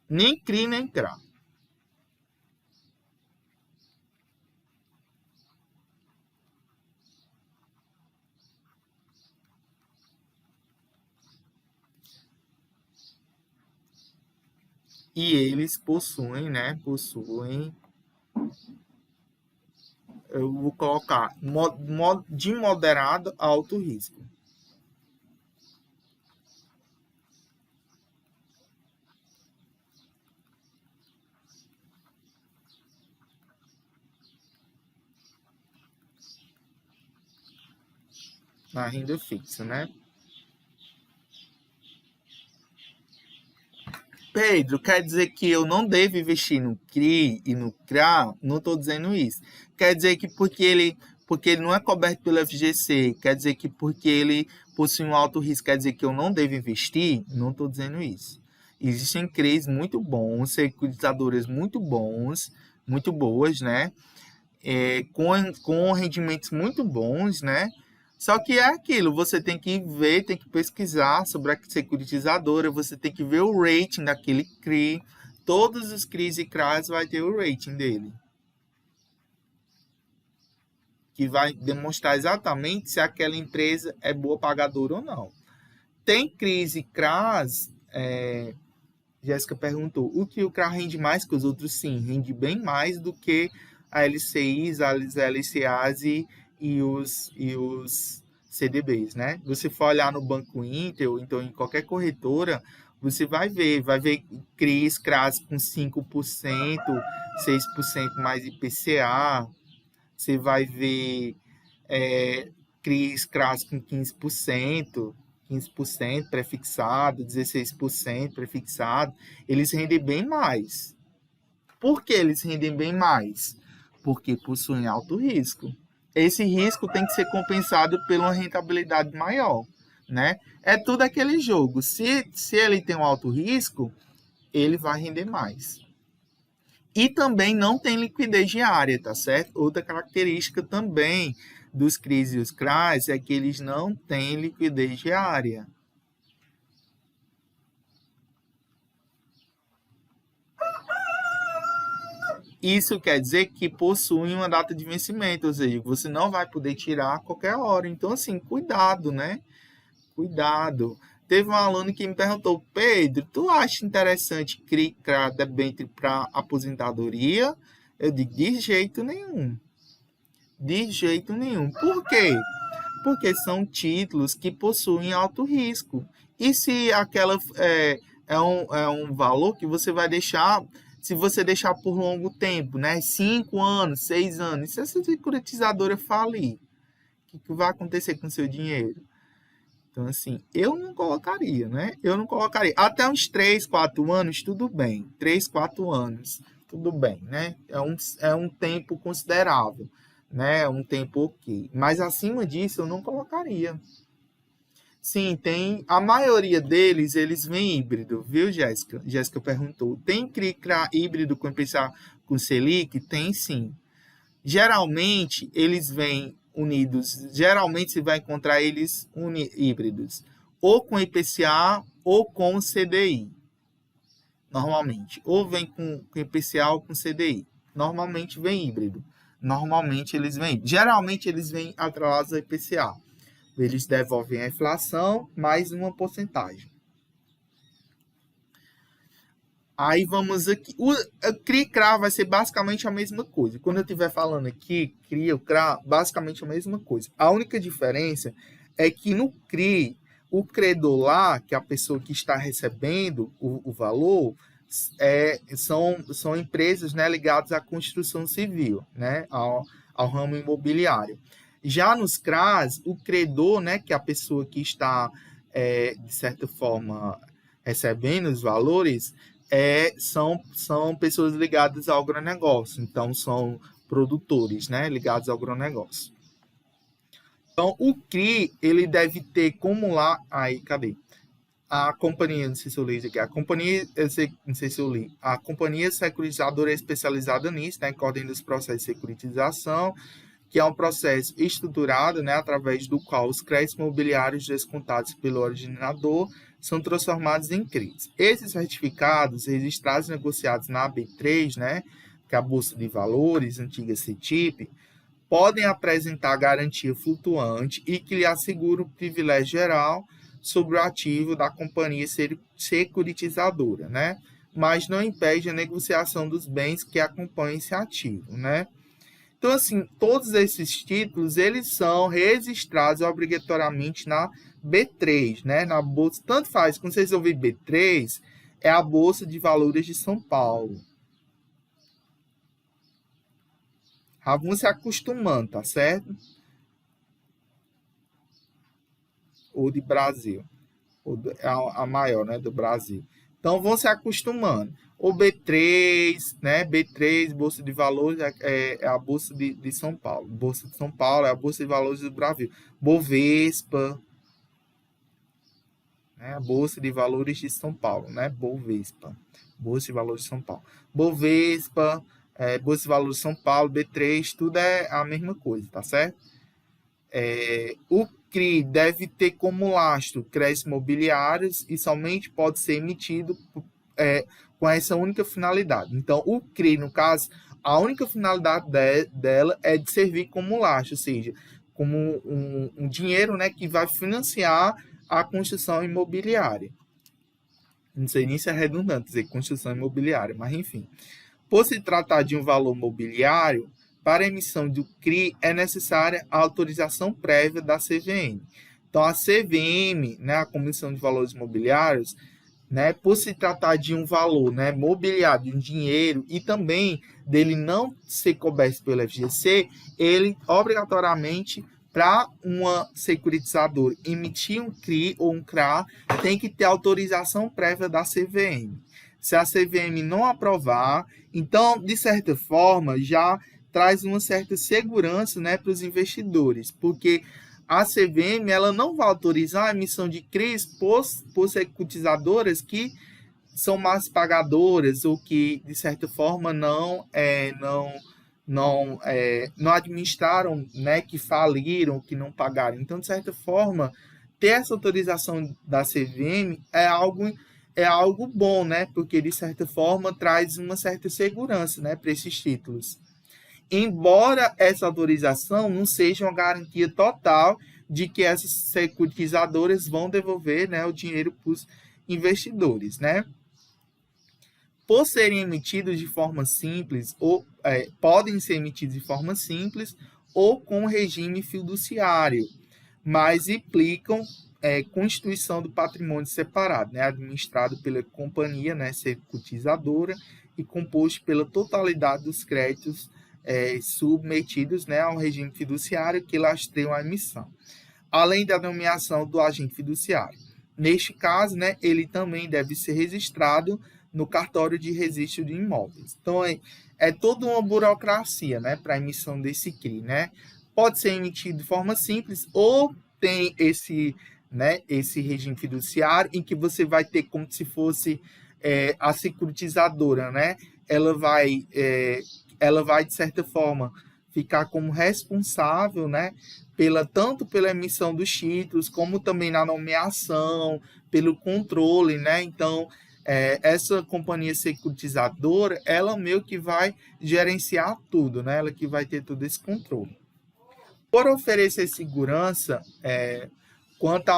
Nem CRI, nem CRA. E eles possuem, né? Eu vou colocar de moderado a alto risco. Na renda fixa, né? Pedro, quer dizer que eu não devo investir no CRI e no CRA? Não estou dizendo isso. Quer dizer que porque porque ele não é coberto pelo FGC, quer dizer que porque ele possui um alto risco, quer dizer que eu não devo investir? Não estou dizendo isso. Existem CRIs muito bons, securitizadoras muito bons, muito boas, né? Com rendimentos muito bons, né? Só que é aquilo, você tem que ver, tem que pesquisar sobre a securitizadora, você tem que ver o rating daquele CRI. Todos os CRIs e CRAs vai ter o rating dele, que vai demonstrar exatamente se aquela empresa é boa pagadora ou não. Tem CRIs e CRAs, Jéssica perguntou, o que o CRA rende mais que os outros? Sim, rende bem mais do que a LCIs, as LCAs e os CDBs, né? Você for olhar no Banco Inter ou então em qualquer corretora, você vai ver CRIs, CRAs com 5%, 6% mais IPCA, você vai ver CRIs, CRAs com 15%, 15% prefixado, 16% prefixado, eles rendem bem mais. Por que eles rendem bem mais? Porque possuem alto risco. Esse risco tem que ser compensado pela uma rentabilidade maior, né? É tudo aquele jogo. Se ele tem um alto risco, ele vai render mais. E também não tem liquidez diária, tá certo? Outra característica também dos CRIs e os CRAs é que eles não têm liquidez diária. Isso quer dizer que possuem uma data de vencimento, ou seja, você não vai poder tirar a qualquer hora. Então, assim, cuidado, né? Cuidado. Teve um aluno que me perguntou, Pedro, tu acha interessante CRI-CRA debênture para aposentadoria? Eu digo, de jeito nenhum. De jeito nenhum. Por quê? Porque são títulos que possuem alto risco. E se aquela é um valor que você vai deixar, se você deixar por longo tempo, né? 5 anos, 6 anos, e se essa securitizadora falir, o que vai acontecer com o seu dinheiro? Então, assim, eu não colocaria, né? Eu não colocaria. Até uns 3, 4 anos, tudo bem. 3, 4 anos, tudo bem, né? É um tempo considerável, né? É um tempo ok. Mas acima disso, eu não colocaria. Sim, tem. A maioria deles, eles vêm híbrido, viu, Jéssica? Jéssica perguntou. Tem CRI-CRA híbrido com IPCA com Selic? Tem sim. Geralmente, eles vêm unidos. Geralmente, você vai encontrar eles híbridos. Ou com IPCA ou com CDI. Normalmente. Ou vem com IPCA ou com CDI. Normalmente vem híbrido. Normalmente eles vêm. Geralmente eles vêm atrelados ao IPCA. Eles devolvem a inflação mais uma porcentagem. Aí vamos aqui. O CRI-CRA vai ser basicamente a mesma coisa. Quando eu estiver falando aqui, CRI ou CRA, basicamente a mesma coisa. A única diferença é que no CRI, o credor lá, que é a pessoa que está recebendo o valor, são empresas, né, ligadas à construção civil, né, ao ramo imobiliário. Já nos CRAs, o credor, né, que é a pessoa que está, de certa forma, recebendo os valores, são pessoas ligadas ao agronegócio, então são produtores, né, ligados ao agronegócio. Então, o CRI, ele deve ter como lá, cadê? A companhia, não sei se eu li aqui, não sei se eu li, a companhia securitizadora é especializada nisso, né, coordena os processos de securitização, que é um processo estruturado, né, através do qual os créditos imobiliários descontados pelo originador são transformados em CRIs. Esses certificados registrados e negociados na B3, né, que é a Bolsa de Valores, antiga CETIP, podem apresentar garantia flutuante e que lhe assegura o privilégio geral sobre o ativo da companhia securitizadora, né? Mas não impede a negociação dos bens que acompanham esse ativo, né? Então, assim, todos esses títulos, eles são registrados obrigatoriamente na B3, né? Na bolsa, tanto faz, quando vocês ouvirem B3, é a Bolsa de Valores de São Paulo. Já vão se acostumando, tá certo? Ou de Brasil. A maior, né, do Brasil. Então, vão se acostumando. O B3, né? B3, Bolsa de Valores, é a Bolsa de São Paulo. Bolsa de São Paulo é a Bolsa de Valores do Brasil. Bovespa, né? A Bolsa de Valores de São Paulo, né? Bovespa. Bolsa de Valores de São Paulo. Bovespa, Bolsa de Valores de São Paulo, B3, tudo é a mesma coisa, tá certo? O CRI deve ter como lastro créditos imobiliários e somente pode ser emitido com essa única finalidade. Então, o CRI, no caso, a única finalidade dela é de servir como lastro, ou seja, como um dinheiro, né, que vai financiar a construção imobiliária. Não sei nem se é redundante dizer construção imobiliária, mas enfim. Por se tratar de um valor mobiliário, para a emissão do CRI é necessária a autorização prévia da CVM. Então, a CVM, né, a Comissão de Valores Mobiliários, né, por se tratar de um valor, né, mobiliário, de um dinheiro, e também dele não ser coberto pelo FGC, ele obrigatoriamente, para uma securitizadora emitir um CRI ou um CRA, tem que ter autorização prévia da CVM. Se a CVM não aprovar, então, de certa forma, já traz uma certa segurança, né, para os investidores, porque a CVM ela não vai autorizar a emissão de CRIs por securitizadoras que são mais pagadoras ou que, de certa forma, não administraram, né, que faliram, que não pagaram. Então, de certa forma, ter essa autorização da CVM é algo bom, né, porque, de certa forma, traz uma certa segurança, né, para esses títulos. Embora essa autorização não seja uma garantia total de que essas securitizadoras vão devolver, né, o dinheiro para os investidores, né? Por serem emitidos de forma simples, ou podem ser emitidos de forma simples ou com regime fiduciário, mas implicam constituição do patrimônio separado, né, administrado pela companhia, né, securitizadora e composto pela totalidade dos créditos submetidos, né, ao regime fiduciário que lastreiam a emissão, além da nomeação do agente fiduciário. Neste caso, né, ele também deve ser registrado no cartório de registro de imóveis. Então, é toda uma burocracia, né, para a emissão desse CRI, né? Pode ser emitido de forma simples ou tem esse regime fiduciário em que você vai ter como se fosse a securitizadora, né? Ela vai, de certa forma, ficar como responsável, né, tanto pela emissão dos títulos, como também na nomeação, pelo controle, né? Então, essa companhia securitizadora, ela meio que vai gerenciar tudo, né? Ela que vai ter todo esse controle. Por oferecer segurança quanto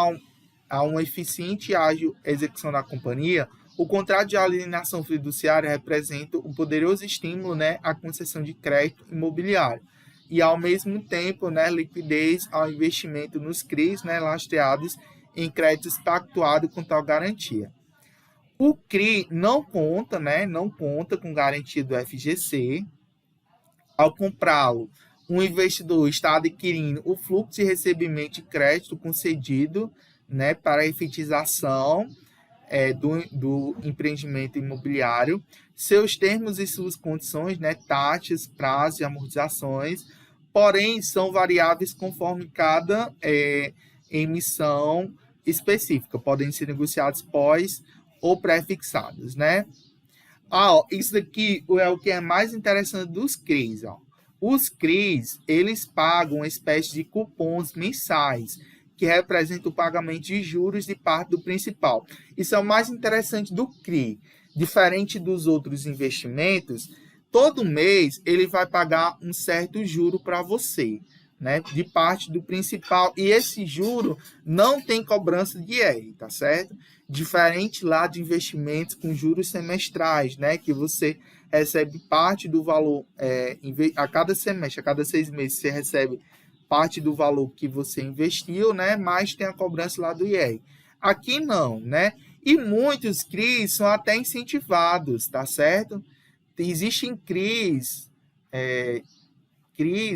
a uma eficiente e ágil execução da companhia, o contrato de alienação fiduciária representa um poderoso estímulo, né, à concessão de crédito imobiliário e, ao mesmo tempo, né, liquidez ao investimento nos CRIs, né, lastreados em créditos pactuados com tal garantia. O CRI não conta com garantia do FGC. Ao comprá-lo, um investidor está adquirindo o fluxo de recebimento de crédito concedido, né, para a efetização do empreendimento imobiliário, seus termos e suas condições, né, taxas, prazos e amortizações, porém são variáveis conforme cada emissão específica, podem ser negociados pós ou pré-fixados, né? Isso daqui é o que é mais interessante dos CRIs, ó. Os CRIs, eles pagam uma espécie de cupons mensais, que representa o pagamento de juros de parte do principal. Isso é o mais interessante do CRI. Diferente dos outros investimentos, todo mês ele vai pagar um certo juro para você, né, de parte do principal. E esse juro não tem cobrança de IR, tá certo? Diferente lá de investimentos com juros semestrais, né, que você recebe parte do valor a cada semestre, a cada 6 meses você recebe parte do valor que você investiu, né? Mas tem a cobrança lá do IR. Aqui não, né? E muitos CRIs são até incentivados, tá certo? Existem CRIs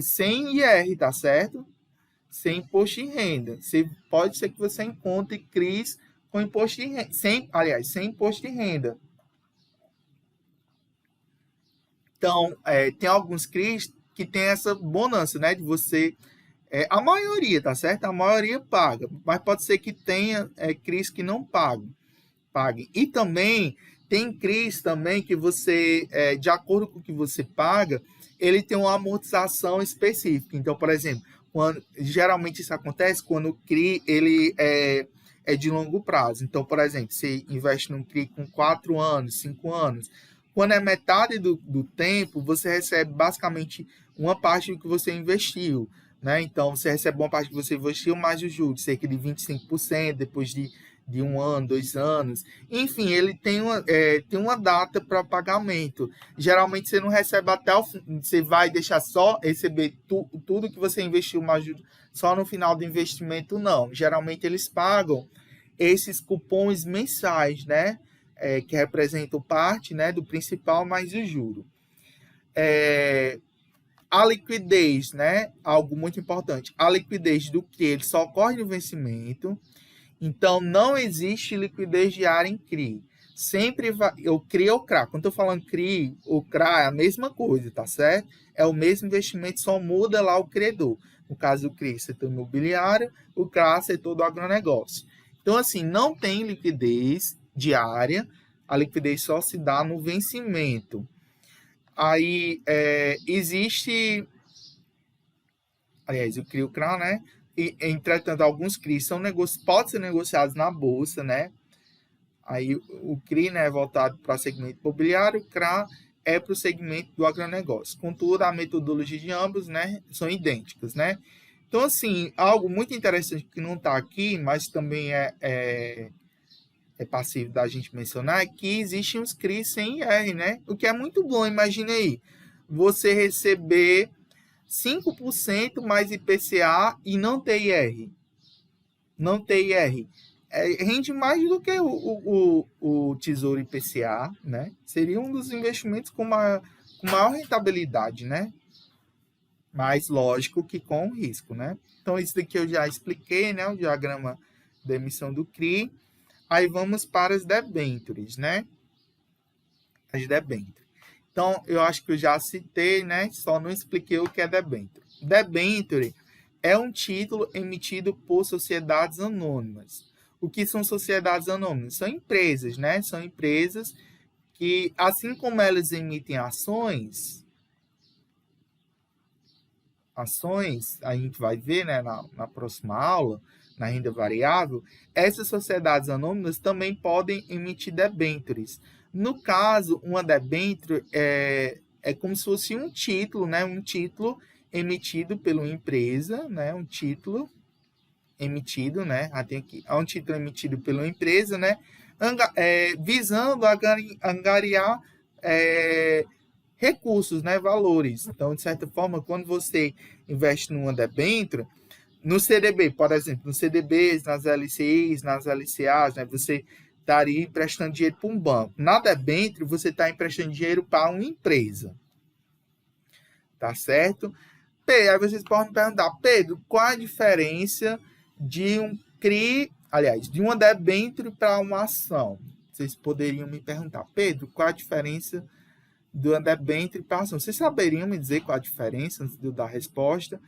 sem IR, tá certo? Sem imposto de renda. Pode ser que você encontre CRIs com imposto de renda, sem imposto de renda. Então, tem alguns CRIs que tem essa bonança, né? De você... a maioria, tá certo? A maioria paga. Mas pode ser que tenha CRIs que não paguem. E também, tem CRIs também que você, de acordo com o que você paga, ele tem uma amortização específica. Então, por exemplo, geralmente isso acontece quando o CRI ele é de longo prazo. Então, por exemplo, você investe num CRI com 4 anos, 5 anos. Quando é metade do tempo, você recebe basicamente uma parte do que você investiu. Né? Então, você recebe uma parte que você investiu mais os juros, cerca de 25%, depois de 1 ano, 2 anos. Enfim, ele tem uma data para pagamento. Geralmente, você não recebe até o fim, você vai deixar só receber tudo que você investiu mais juros só no final do investimento, não. Geralmente, eles pagam esses cupons mensais, né? Que representam parte, né, do principal mais o juro. A liquidez, né? Algo muito importante. A liquidez do que ele só ocorre no vencimento. Então, não existe liquidez diária em CRI. Sempre vai... Eu CRI ou CRA. Quando eu tô falando CRI, o CRA é a mesma coisa, tá certo? É o mesmo investimento, só muda lá o credor. No caso do CRI, setor imobiliário. O CRA, setor do agronegócio. Então, assim, não tem liquidez diária. A liquidez só se dá no vencimento. Aí, existe... Aliás, o CRI e o CRA, né? E, entretanto, alguns CRIs podem ser negociados na bolsa, né? Aí o CRI, né, é voltado para o segmento imobiliário, o CRA é para o segmento do agronegócio. Contudo, a metodologia de ambos, né, são idênticas, né? Então, assim, algo muito interessante que não está aqui, mas também é passivo da gente mencionar, é que existem os CRIs sem IR, né? O que é muito bom, imagine aí, você receber 5% mais IPCA e não ter IR. Não ter IR. Rende mais do que o Tesouro IPCA, né? Seria um dos investimentos com maior rentabilidade, né? Mas lógico que com risco, né? Então, isso daqui eu já expliquei, né? O diagrama da emissão do CRI. Aí vamos para as debêntures, né? As debêntures. Então, eu acho que eu já citei, né? Só não expliquei o que é debênture. Debênture é um título emitido por sociedades anônimas. O que são sociedades anônimas? São empresas, né? São empresas que, assim como elas emitem ações, a gente vai ver, né, na próxima aula, na renda variável, essas sociedades anônimas também podem emitir debêntures. No caso, uma debênture é como se fosse um título, né? Um título emitido pela empresa, né? Um título emitido, né? É um título emitido pela empresa, né? Visando angariar recursos, né? Valores. Então, de certa forma, quando você investe numa debênture, no CDB, por exemplo, nos CDBs, nas LCIs, nas LCAs, né? Você estaria emprestando dinheiro para um banco. Na debênture, você está emprestando dinheiro para uma empresa. Tá certo? Aí vocês podem me perguntar, Pedro, qual a diferença de um CRI, aliás, de uma debênture para uma ação? Vocês poderiam me perguntar, Pedro, qual a diferença de uma debênture para uma ação? Vocês saberiam me dizer qual a diferença antes de eu dar a resposta?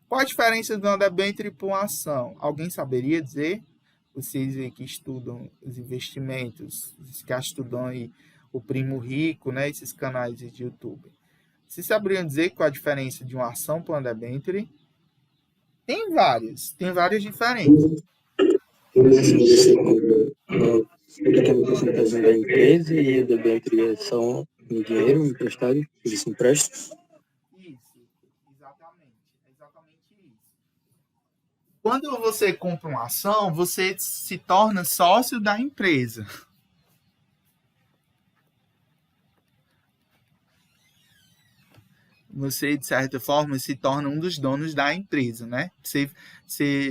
Qual a diferença de uma debênture para uma ação? Alguém saberia dizer? Vocês aí que estudam os investimentos, que estudam aí o Primo Rico, né, esses canais de YouTube. Vocês saberiam dizer qual a diferença de uma ação para uma debênture? Tem várias diferenças. Você compra uma pequena porcentagem da empresa e a debênture é só um dinheiro emprestado, que se empresta. Isso, exatamente isso. Quando você compra uma ação, você se torna sócio da empresa. Você, de certa forma, se torna um dos donos da empresa, né? Você,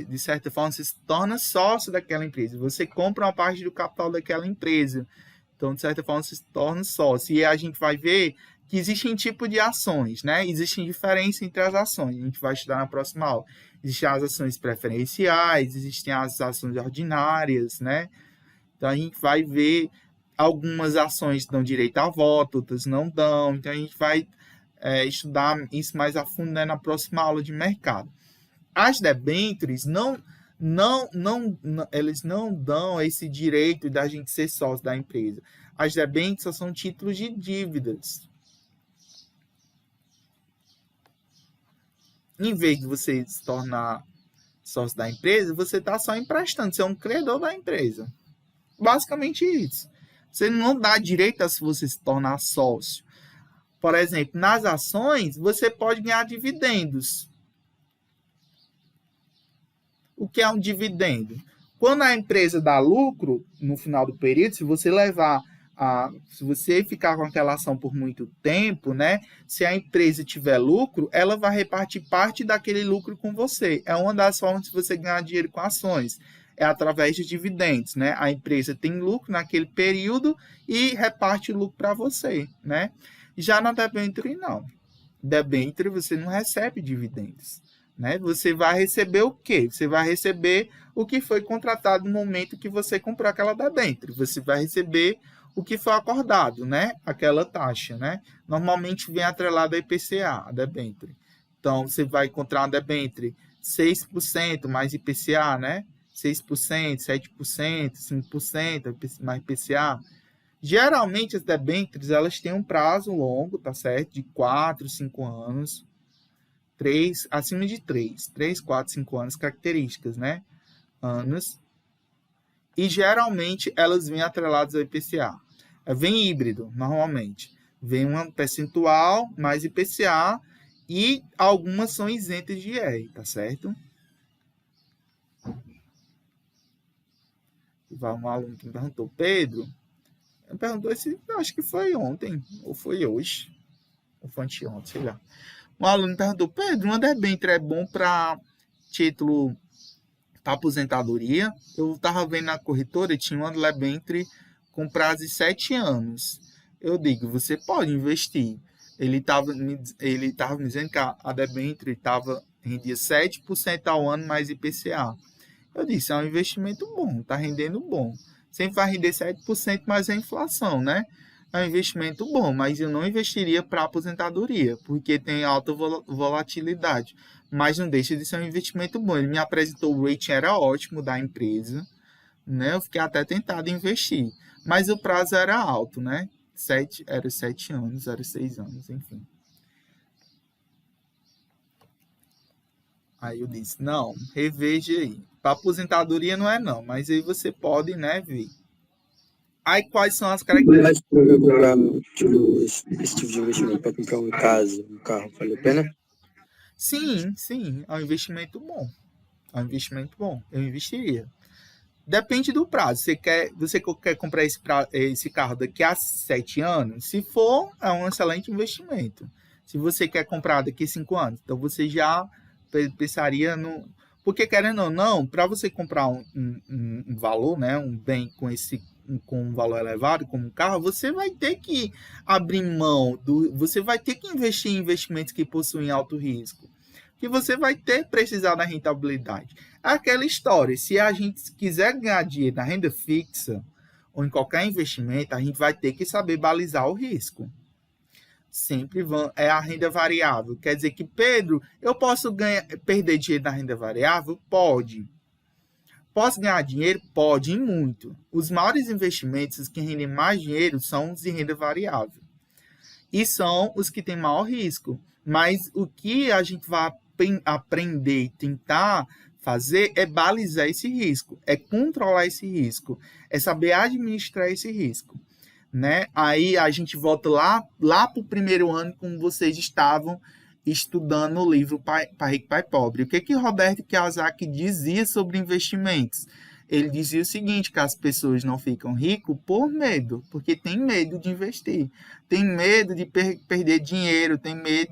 de certa forma, você se torna sócio daquela empresa. Você compra uma parte do capital daquela empresa. Então, de certa forma, você se torna sócio. E a gente vai ver que existem tipos de ações, né? Existem diferenças entre as ações. A gente vai estudar na próxima aula. Existem as ações preferenciais, existem as ações ordinárias, né? Então, a gente vai ver Algumas ações dão direito a voto, outras não dão. Então, a gente vai estudar isso mais a fundo, né, na próxima aula de mercado. As debêntures eles não dão esse direito da gente ser sócio da empresa. As debêntures só são títulos de dívidas. Em vez de você se tornar sócio da empresa, você está só emprestando, você é um credor da empresa. Basicamente isso. Você não dá direito a se você se tornar sócio. Por exemplo, nas ações, você pode ganhar dividendos. O que é um dividendo? Quando a empresa dá lucro no final do período, se você ficar com aquela ação por muito tempo, né? Se a empresa tiver lucro, ela vai repartir parte daquele lucro com você. É uma das formas de você ganhar dinheiro com ações. É através de dividendos, né? A empresa tem lucro naquele período e reparte o lucro para você, né? Já na debênture, não. Debênture, você não recebe dividendos, né? Você vai receber o quê? Você vai receber o que foi contratado no momento que você comprou aquela debênture. Você vai receber o que foi acordado, né? Aquela taxa, né? Normalmente vem atrelado a IPCA, a debênture. Então, você vai encontrar uma debênture 6% mais IPCA, né? 6%, 7%, 5% mais IPCA. Geralmente, as debêntures, elas têm um prazo longo, tá certo? De 4, 5 anos. Acima de 3, 4, 5 anos, características, né? Anos. E geralmente elas vêm atreladas ao IPCA. Vem híbrido, normalmente. Vem um percentual mais IPCA e algumas são isentas de IR, tá certo? Um aluno que me perguntou, Pedro, me perguntou se acho que foi ontem, ou foi hoje, ou foi anteontem, sei lá. Um aluno perguntou, Pedro, uma debênture é bom para título para aposentadoria? Eu estava vendo na corretora, tinha uma debênture com prazo de 7 anos. Eu digo, você pode investir. Ele estava me dizendo que a debênture rendia 7% ao ano mais IPCA. Eu disse, é um investimento bom, está rendendo bom. Sempre vai render 7% mais a inflação, né? É um investimento bom, mas eu não investiria para aposentadoria, porque tem alta volatilidade. Mas não deixa de ser um investimento bom. Ele me apresentou o rating, era ótimo da empresa, né? Eu fiquei até tentado em investir, mas o prazo era alto, né? Era 7 anos, era 6 anos, enfim. Aí eu disse, não, reveja aí. Para aposentadoria não é não, mas aí você pode, né, ver. Aí quais são as características? Mas para comprar tipo, esse tipo de investimento, para comprar uma casa, um carro, vale a pena? Sim, é um investimento bom. É um investimento bom, eu investiria. Depende do prazo. Você quer comprar esse carro daqui a 7 anos? Se for, é um excelente investimento. Se você quer comprar daqui a 5 anos, então você já pensaria no. Porque, querendo ou não, para você comprar um valor, né, um bem com um valor elevado, como um carro, você vai ter que abrir mão você vai ter que investir em investimentos que possuem alto risco, que você vai precisar da rentabilidade. É aquela história, se a gente quiser ganhar dinheiro na renda fixa ou em qualquer investimento, a gente vai ter que saber balizar o risco. Sempre é a renda variável. Quer dizer que, Pedro, eu posso perder dinheiro na renda variável? Pode. Posso ganhar dinheiro? Pode, e muito. Os maiores investimentos, os que rendem mais dinheiro, são os de renda variável. E são os que têm maior risco. Mas o que a gente vai aprender e tentar fazer é balizar esse risco, é controlar esse risco, é saber administrar esse risco, né? Aí a gente volta lá para o primeiro ano, como vocês estavam estudando no livro Pai Rico, Pai Pobre. O que Roberto Kiyosaki dizia sobre investimentos? Ele dizia o seguinte, que as pessoas não ficam ricas por medo, porque tem medo de investir, tem medo de perder dinheiro, tem medo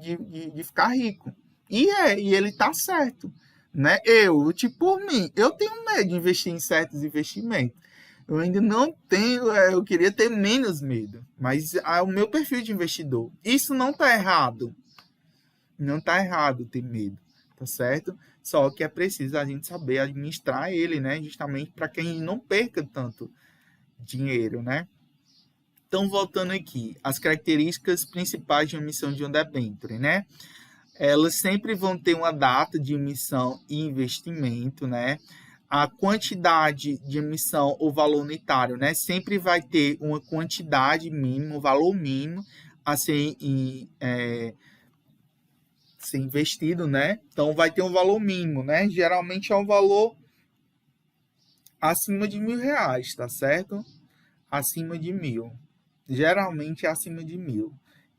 de ficar rico. E ele está certo, né? Por mim, eu tenho medo de investir em certos investimentos. Eu ainda não tenho, eu queria ter menos medo, mas o meu perfil de investidor, isso não está errado. Não está errado ter medo, tá certo? Só que é preciso a gente saber administrar ele, né? Justamente para que a gente não perca tanto dinheiro, né? Então, voltando aqui, as características principais de emissão de um debênture, né? Elas sempre vão ter uma data de emissão e investimento, né? A quantidade de emissão ou valor unitário, né? Sempre vai ter uma quantidade mínima, um valor mínimo a ser investido, né? Então, vai ter um valor mínimo, né? Geralmente é um valor acima de R$ 1.000, tá certo? Acima de 1.000. Geralmente é acima de 1.000.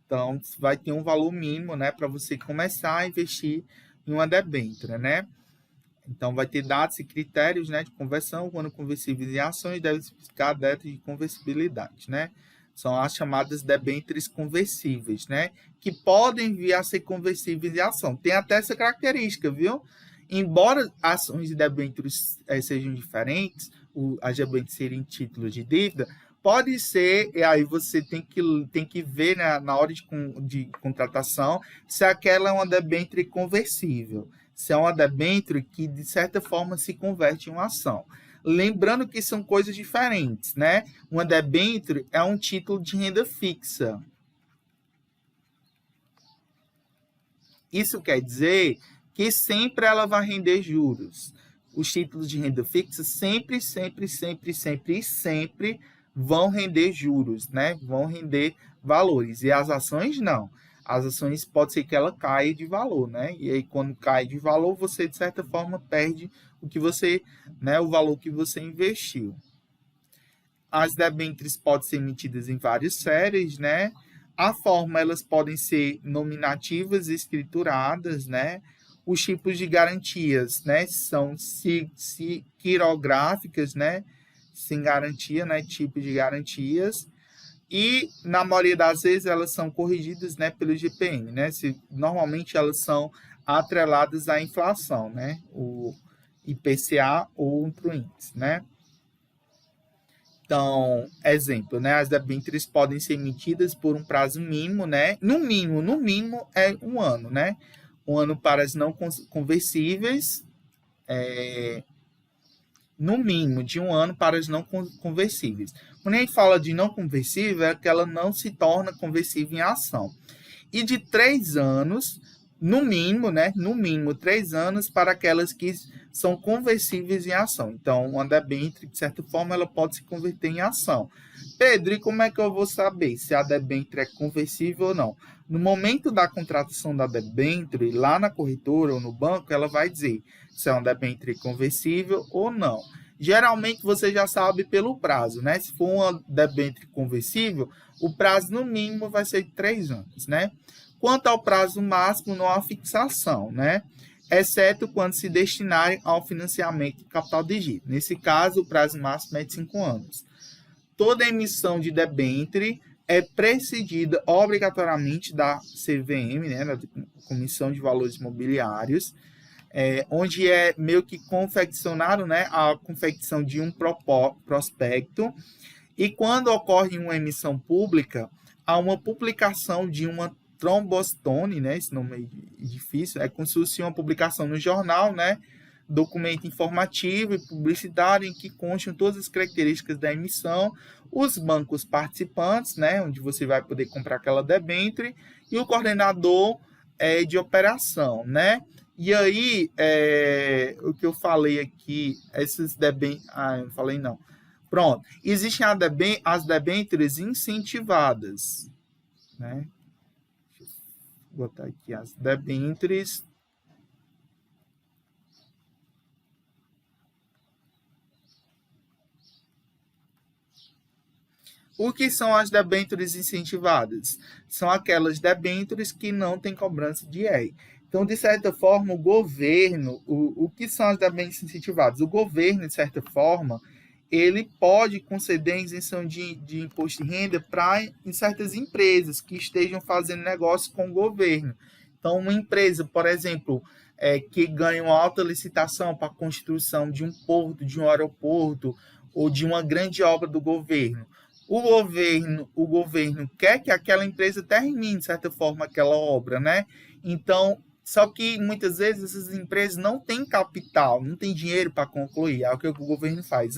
Então, vai ter um valor mínimo, né? Para você começar a investir em uma debênture, né? Então, vai ter dados e critérios, né, de conversão, quando conversíveis em ações, deve especificar datas de conversibilidade, né? São as chamadas debêntures conversíveis, né? Que podem vir a ser conversíveis em ação. Tem até essa característica, viu? Embora ações e debêntures sejam diferentes, as debêntures serem títulos de dívida, pode ser, e aí você tem que ver, né, na hora de contratação se aquela é uma debênture conversível, se é uma debênture que, de certa forma, se converte em uma ação. Lembrando que são coisas diferentes, né? Uma debênture é um título de renda fixa. Isso quer dizer que sempre ela vai render juros. Os títulos de renda fixa sempre vão render juros, né? Vão render valores. E as ações não. As ações pode ser que ela caia de valor, né? E aí quando cai de valor, você de certa forma perde o que você, né, o valor que você investiu. As debêntures podem ser emitidas em várias séries, né? A forma, elas podem ser nominativas e escrituradas, né? Os tipos de garantias, né, são quirográficas, né? Sem garantia, né? Tipo de garantias. E, na maioria das vezes, elas são corrigidas, né, pelo IGPM, né? Normalmente, elas são atreladas à inflação, né? O IPCA ou outro índice, né? Então, exemplo, né? As debêntures podem ser emitidas por um prazo mínimo, né? No mínimo é 1 ano, né? 1 ano para as não conversíveis, no mínimo de 1 ano para as não conversíveis. Quando a gente fala de não conversível, é que ela não se torna conversível em ação. E de 3 anos, no mínimo, né? No mínimo 3 anos para aquelas que são conversíveis em ação. Então, uma debênture, de certa forma, ela pode se converter em ação. Pedro, e como é que eu vou saber se a debênture é conversível ou não? No momento da contratação da debênture, lá na corretora ou no banco, ela vai dizer se é uma debênture conversível ou não. Geralmente, você já sabe pelo prazo, né? Se for uma debênture conversível, o prazo no mínimo vai ser de 3 anos, né? Quanto ao prazo máximo, não há fixação, né? Exceto quando se destinarem ao financiamento de capital de giro. Nesse caso, o prazo máximo é de 5 anos. Toda emissão de debênture é precedida obrigatoriamente da CVM, né, da Comissão de Valores Mobiliários, onde é meio que confeccionado, né, a confecção de um prospecto, e quando ocorre uma emissão pública, há uma publicação de uma trombostone, né, esse nome é difícil, é como se fosse uma publicação no jornal, né, documento informativo e publicitário em que constam todas as características da emissão, os bancos participantes, né, onde você vai poder comprar aquela debênture, e o coordenador de operação, né? E aí, o que eu falei aqui, esses debêntures... Ah, eu não falei não. Pronto. Existem as debêntures incentivadas, né? Deixa eu botar aqui as debêntures... O que são as debêntures incentivadas? São aquelas debêntures que não têm cobrança de IR. Então, de certa forma, o governo, o que são as debêntures incentivadas? O governo, de certa forma, ele pode conceder isenção de imposto de renda para em certas empresas que estejam fazendo negócio com o governo. Então, uma empresa, por exemplo, que ganha uma alta licitação para a construção de um porto, de um aeroporto ou de uma grande obra do governo. O governo quer que aquela empresa termine, de certa forma, aquela obra, né? Então, só que muitas vezes essas empresas não têm capital, não têm dinheiro para concluir. É o que o governo faz.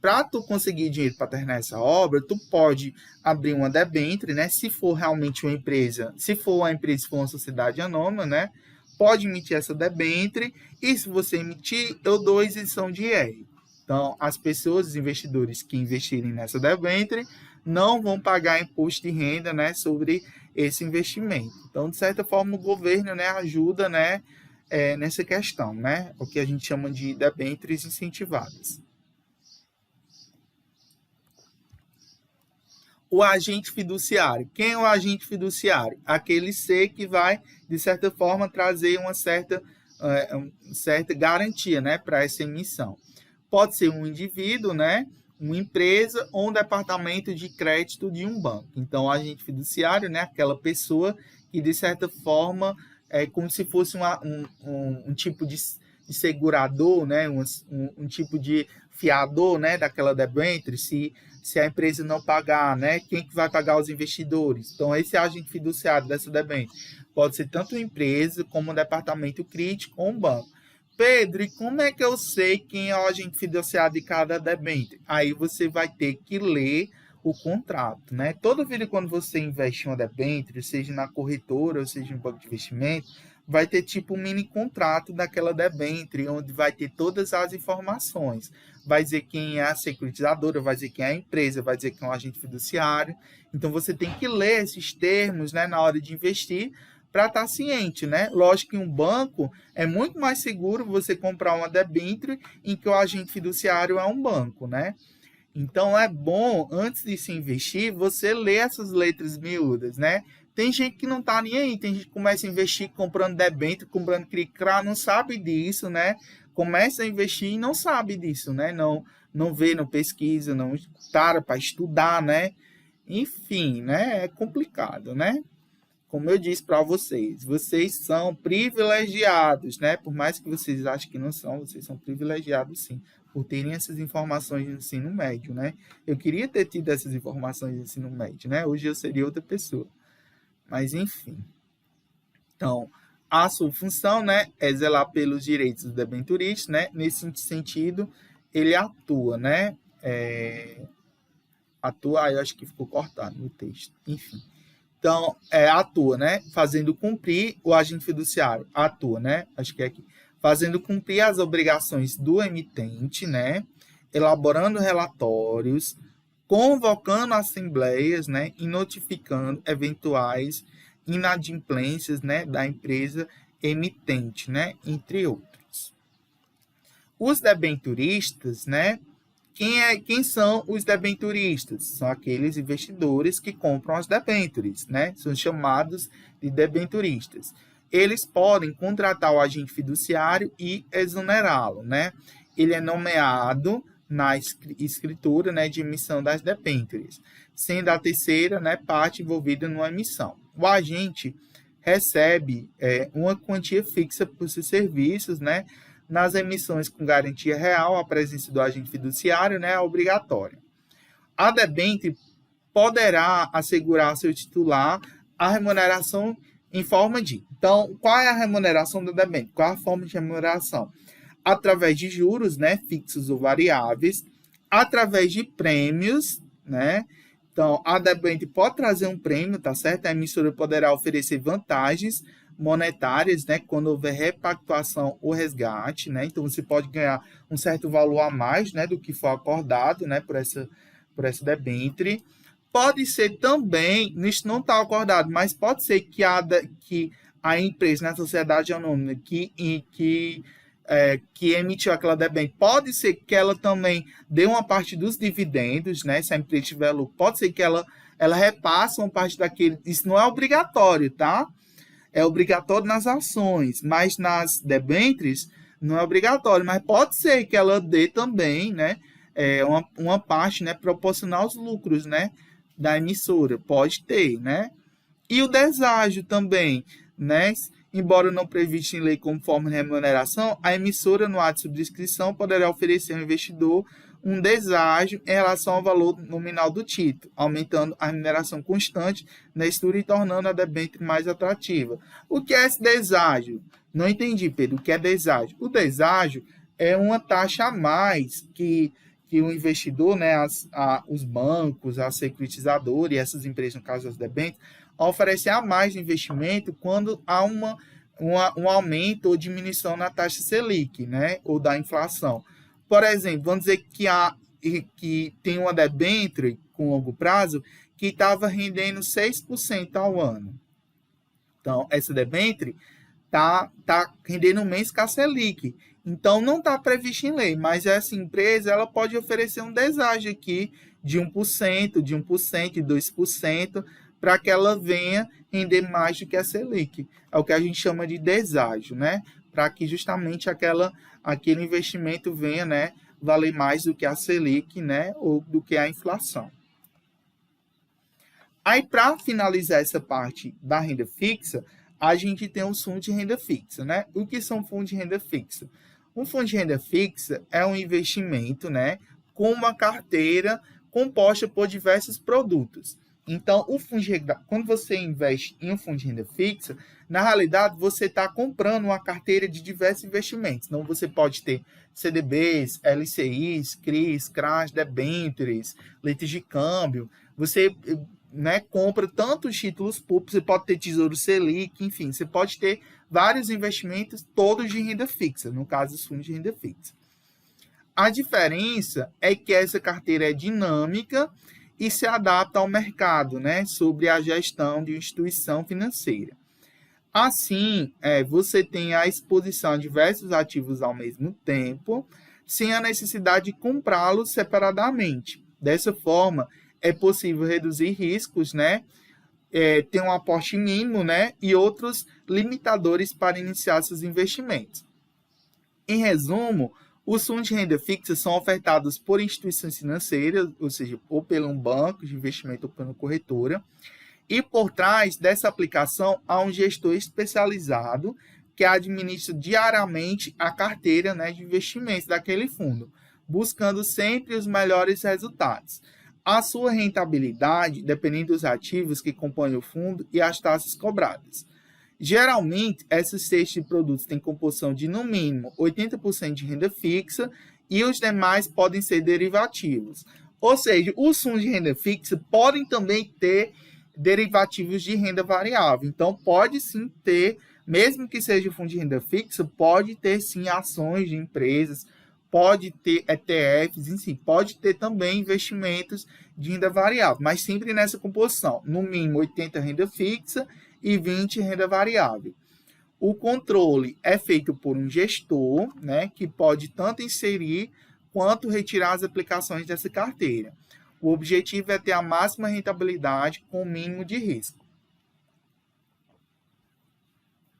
para tu conseguir dinheiro para terminar essa obra, tu pode abrir uma debênture, né? Se for realmente uma empresa, se for uma sociedade anônima, né? Pode emitir essa debênture, e se você emitir, eu dou isenção de IR. Então, as pessoas, os investidores que investirem nessa debênture, não vão pagar imposto de renda, né, sobre esse investimento. Então, de certa forma, o governo, né, ajuda, né, nessa questão, né, o que a gente chama de debêntures incentivadas. O agente fiduciário. Quem é o agente fiduciário? Aquele ser que vai, de certa forma, trazer uma certa garantia, né, para essa emissão. Pode ser um indivíduo, né, uma empresa ou um departamento de crédito de um banco. Então, o agente fiduciário, né, aquela pessoa que, de certa forma, é como se fosse um tipo de segurador, né, um tipo de fiador, né, daquela debênture. Se a empresa não pagar, né, quem que vai pagar? Os investidores. Então, esse agente fiduciário dessa debênture pode ser tanto uma empresa como um departamento crítico ou um banco. Pedro, e como é que eu sei quem é o agente fiduciário de cada debênture? Aí você vai ter que ler o contrato, né? Toda vez quando você investe em uma debênture, seja na corretora ou seja em banco de investimento, vai ter tipo um mini contrato daquela debênture, onde vai ter todas as informações. Vai dizer quem é a securitizadora, vai dizer quem é a empresa, vai dizer quem é o agente fiduciário. Então você tem que ler esses termos, né, na hora de investir, para estar ciente, né? Lógico que um banco é muito mais seguro você comprar uma debênture em que o agente fiduciário é um banco, né? Então é bom, antes de se investir, você ler essas letras miúdas, né? Tem gente que não tá nem aí, tem gente que começa a investir comprando debênture, comprando cricrá, não sabe disso, né? Começa a investir e não sabe disso, né? Não vê, não pesquisa, não para para estudar, né? Enfim, né? É complicado, né? Como eu disse para vocês, vocês são privilegiados, né? Por mais que vocês achem que não são, vocês são privilegiados sim, por terem essas informações de ensino médio, né? Eu queria ter tido essas informações de ensino médio, né? Hoje eu seria outra pessoa. Mas, enfim. Então, a sua função, né, é zelar pelos direitos dos debenturistas, né? Nesse sentido, ele atua, né? Eu acho que ficou cortado no texto. Enfim. Então, atua, né? Fazendo cumprir o agente fiduciário. Atua, né? Acho que é aqui. Fazendo cumprir as obrigações do emitente, né? Elaborando relatórios, convocando assembleias, né? E notificando eventuais inadimplências, né? Da empresa emitente, né? Entre outros. Os debenturistas, né? Quem são os debenturistas? São aqueles investidores que compram as debêntures, né? São chamados de debenturistas. Eles podem contratar o agente fiduciário e exonerá-lo, né? Ele é nomeado na escritura, né, de emissão das debêntures, sendo a terceira, né, parte envolvida numa emissão. O agente recebe uma quantia fixa por seus serviços, né? Nas emissões com garantia real, a presença do agente fiduciário, né, é obrigatória. A debênture poderá assegurar ao seu titular a remuneração em forma de... Então, qual é a remuneração da debênture? Qual é a forma de remuneração? Através de juros, né, fixos ou variáveis, através de prêmios, né? Então, a debênture pode trazer um prêmio, tá certo? A emissora poderá oferecer vantagens monetárias, né, quando houver repactuação ou resgate, né? Então você pode ganhar um certo valor a mais, né, do que for acordado, né, por essa debênture. Pode ser também, isso não está acordado, mas pode ser que a empresa, na sociedade anônima que emitiu aquela debênture, pode ser que ela também dê uma parte dos dividendos, né? Se a empresa tiver lucro, pode ser que ela repasse uma parte daquele. Isso não é obrigatório, tá? É obrigatório nas ações, mas nas debêntures não é obrigatório, mas pode ser que ela dê também, né, uma parte, né, proporcional aos lucros, né, da emissora, pode ter, né? E o deságio também, né, embora não previsto em lei como forma de remuneração, a emissora no ato de subscrição poderá oferecer ao investidor um deságio em relação ao valor nominal do título, aumentando a remuneração constante na estrutura e tornando a debênture mais atrativa. O que é esse deságio? Não entendi, Pedro. O que é deságio? O deságio é uma taxa a mais que que o investidor, né, os bancos, a securitizadora e essas empresas, no caso das debêntures, oferecem a mais de investimento quando há um aumento ou diminuição na taxa Selic, né, ou da inflação. Por exemplo, vamos dizer que tem uma debênture com longo prazo que estava rendendo 6% ao ano. Então, essa debênture está rendendo menos que a Selic. Então, não está previsto em lei, mas essa empresa ela pode oferecer um deságio aqui de 1%, de 2%, para que ela venha render mais do que a Selic. É o que a gente chama de deságio, né? Para que justamente aquele investimento venha, né, valer mais do que a Selic, né, ou do que a inflação. Aí, para finalizar essa parte da renda fixa, a gente tem os fundos de renda fixa, né? O que são fundos de renda fixa? Um fundo de renda fixa é um investimento, né, com uma carteira composta por diversos produtos. Então, quando você investe em um fundo de renda fixa, na realidade, você está comprando uma carteira de diversos investimentos. Então, você pode ter CDBs, LCIs, CRIs, CRAs, debêntures, letras de câmbio. Você, né, compra tantos títulos públicos, você pode ter Tesouro Selic, enfim, você pode ter vários investimentos, todos de renda fixa, no caso, os fundos de renda fixa. A diferença é que essa carteira é dinâmica e se adapta ao mercado, né, sobre a gestão de uma instituição financeira. Assim, você tem a exposição a diversos ativos ao mesmo tempo, sem a necessidade de comprá-los separadamente. Dessa forma, é possível reduzir riscos, né, ter um aporte mínimo, né, e outros limitadores para iniciar seus investimentos. Em resumo, os fundos de renda fixa são ofertados por instituições financeiras, ou seja, ou pelo um banco de investimento ou pela corretora, e por trás dessa aplicação há um gestor especializado que administra diariamente a carteira, né, de investimentos daquele fundo, buscando sempre os melhores resultados. A sua rentabilidade, dependendo dos ativos que compõem o fundo e as taxas cobradas. Geralmente, esses cestas de produtos têm composição de, no mínimo, 80% de renda fixa e os demais podem ser derivativos. Ou seja, os fundos de renda fixa podem também ter derivativos de renda variável. Então, pode sim ter, mesmo que seja fundo de renda fixa, pode ter sim ações de empresas, pode ter ETFs, enfim, pode ter também investimentos de renda variável, mas sempre nessa composição, no mínimo 80% renda fixa e 20% renda variável. O controle é feito por um gestor, né, que pode tanto inserir quanto retirar as aplicações dessa carteira. O objetivo é ter a máxima rentabilidade com o mínimo de risco.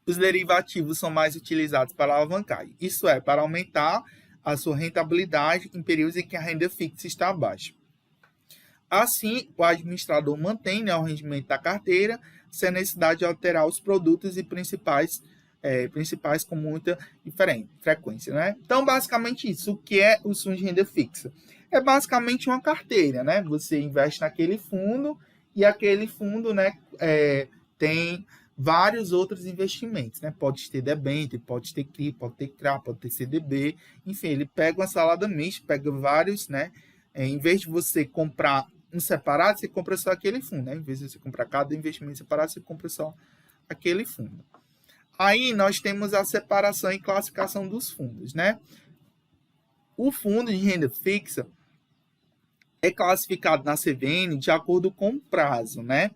Os derivativos são mais utilizados para alavancagem, isso é, para aumentar a sua rentabilidade em períodos em que a renda fixa está baixa. Assim, o administrador mantém, né, o rendimento da carteira, sem a necessidade de alterar os produtos e principais com muita frequência, né? Então, basicamente isso. O que é o fundo de renda fixa? É basicamente uma carteira, né? Você investe naquele fundo e aquele fundo, né, tem vários outros investimentos, né? Pode ter debênture, pode ter CRI, pode ter CRA, pode ter CDB, enfim, ele pega uma salada mista, pega vários, né? Em vez de você comprar um separado, você compra só aquele fundo, né? Em vez de você comprar cada investimento separado, você compra só aquele fundo. Aí nós temos a separação e classificação dos fundos, né? O fundo de renda fixa é classificado na CVM de acordo com o prazo, né?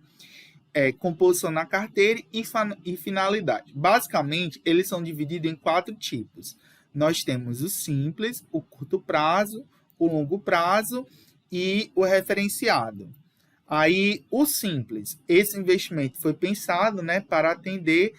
Composição na carteira e finalidade. Basicamente, eles são divididos em 4 tipos. Nós temos o simples, o curto prazo, o longo prazo e o referenciado. Aí, o simples, esse investimento foi pensado, né, para atender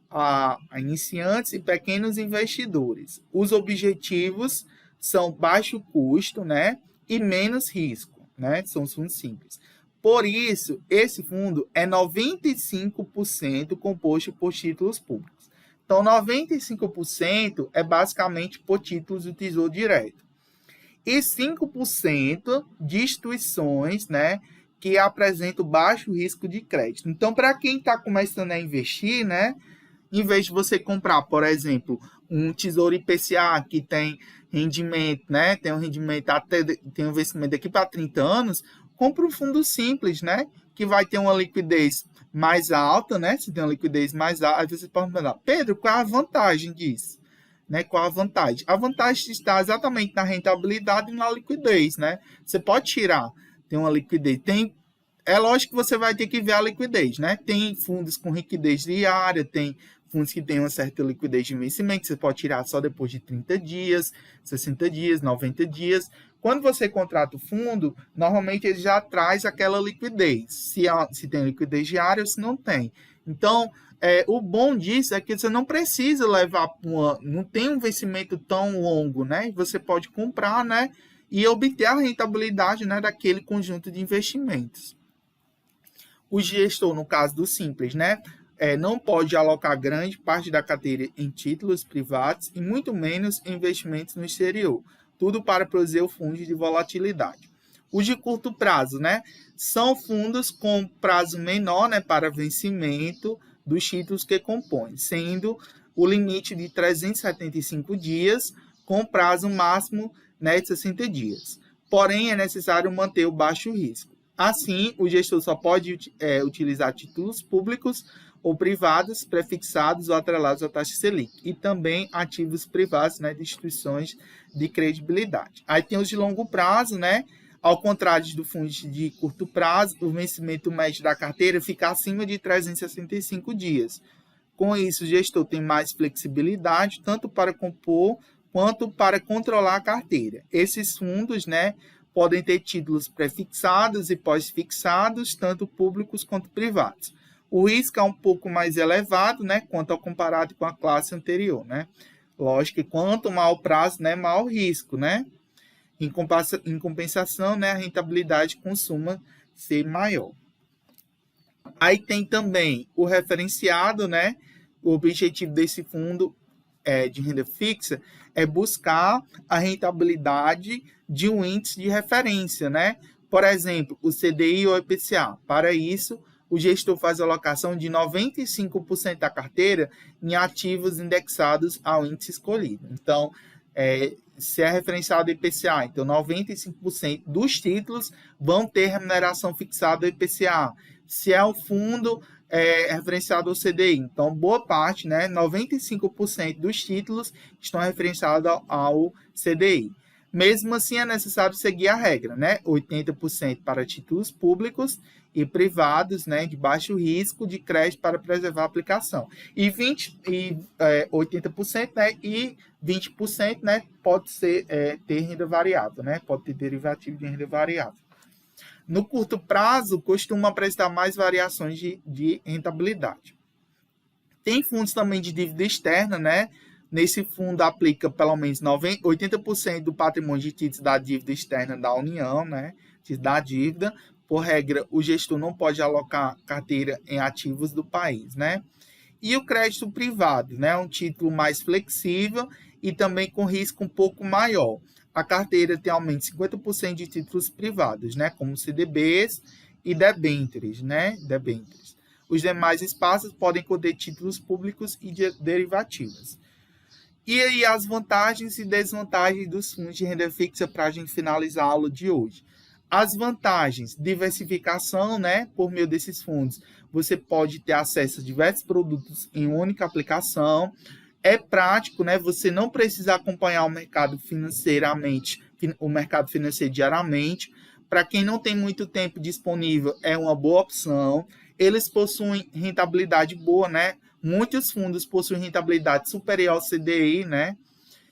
a iniciantes e pequenos investidores. Os objetivos são baixo custo, né, e menos risco, né, são os fundos simples. Por isso, esse fundo é 95% composto por títulos públicos. Então, 95% é basicamente por títulos do Tesouro Direto. E 5% de instituições, né, que apresentam baixo risco de crédito. Então, para quem está começando a investir, né, em vez de você comprar, por exemplo, um Tesouro IPCA que tem rendimento, né? Tem um rendimento tem um investimento daqui para 30 anos, compra um fundo simples, né? Que vai ter uma liquidez mais alta, né? Se tem uma liquidez mais alta, aí você pode perguntar, Pedro, qual é a vantagem disso? Né? Qual a vantagem? A vantagem está exatamente na rentabilidade e na liquidez, né? Você pode tirar, tem uma liquidez, é lógico que você vai ter que ver a liquidez, né? Tem fundos com liquidez diária, tem fundos que têm uma certa liquidez de vencimento, você pode tirar só depois de 30 dias, 60 dias, 90 dias. Quando você contrata o fundo, normalmente ele já traz aquela liquidez, se tem liquidez diária ou se não tem. Então, o bom disso é que você não precisa levar não tem um vencimento tão longo, né? Você pode comprar, né? E obter a rentabilidade, né, daquele conjunto de investimentos. O gestor, no caso do Simples, né, não pode alocar grande parte da carteira em títulos privados e muito menos em investimentos no exterior. Tudo para produzir o fundo de volatilidade. Os de curto prazo, né, são fundos com prazo menor, né, para vencimento dos títulos que compõem, sendo o limite de 375 dias com prazo máximo, né, de 60 dias. Porém, é necessário manter o baixo risco. Assim, o gestor só pode utilizar títulos públicos ou privados, prefixados ou atrelados à taxa Selic, e também ativos privados, né, de instituições de credibilidade. Aí tem os de longo prazo, né? Ao contrário do fundo de curto prazo, o vencimento médio da carteira fica acima de 365 dias. Com isso, o gestor tem mais flexibilidade, tanto para compor quanto para controlar a carteira. Esses fundos, né, podem ter títulos prefixados e pós-fixados, tanto públicos quanto privados. O risco é um pouco mais elevado, né, quanto ao comparado com a classe anterior, né? Lógico que quanto maior o prazo, né, maior o risco, né? Em compensação, né, a rentabilidade costuma ser maior. Aí tem também o referenciado, né? O objetivo desse fundo de renda fixa é buscar a rentabilidade de um índice de referência, né? Por exemplo, o CDI ou IPCA. Para isso, o gestor faz a alocação de 95% da carteira em ativos indexados ao índice escolhido. Então, se é referenciado ao IPCA, então 95% dos títulos vão ter remuneração fixada ao IPCA. Se é o fundo referenciado ao CDI, então boa parte, né, 95% dos títulos estão referenciados ao CDI. Mesmo assim, é necessário seguir a regra, né? 80% para títulos públicos e privados, né, de baixo risco de crédito para preservar a aplicação. E 80%, né, e 20%, né, pode ser ter renda variável, né? Pode ter derivativo de renda variável. No curto prazo, costuma apresentar mais variações de rentabilidade. Tem fundos também de dívida externa, né? Nesse fundo aplica pelo menos 80% do patrimônio de títulos da dívida externa da União, né? Da dívida. Por regra, o gestor não pode alocar carteira em ativos do país, né? E o crédito privado, né? Um título mais flexível e também com risco um pouco maior. A carteira tem aumento de 50% de títulos privados, né? Como CDBs e debêntures, né? Debêntures. Os demais espaços podem conter títulos públicos e derivativos. E aí as vantagens e desvantagens dos fundos de renda fixa para a gente finalizar a aula de hoje. As vantagens, diversificação, né? Por meio desses fundos, você pode ter acesso a diversos produtos em única aplicação. É prático, né? Você não precisa acompanhar o mercado financeiro diariamente. Para quem não tem muito tempo disponível, é uma boa opção. Eles possuem rentabilidade boa, né? Muitos fundos possuem rentabilidade superior ao CDI, né?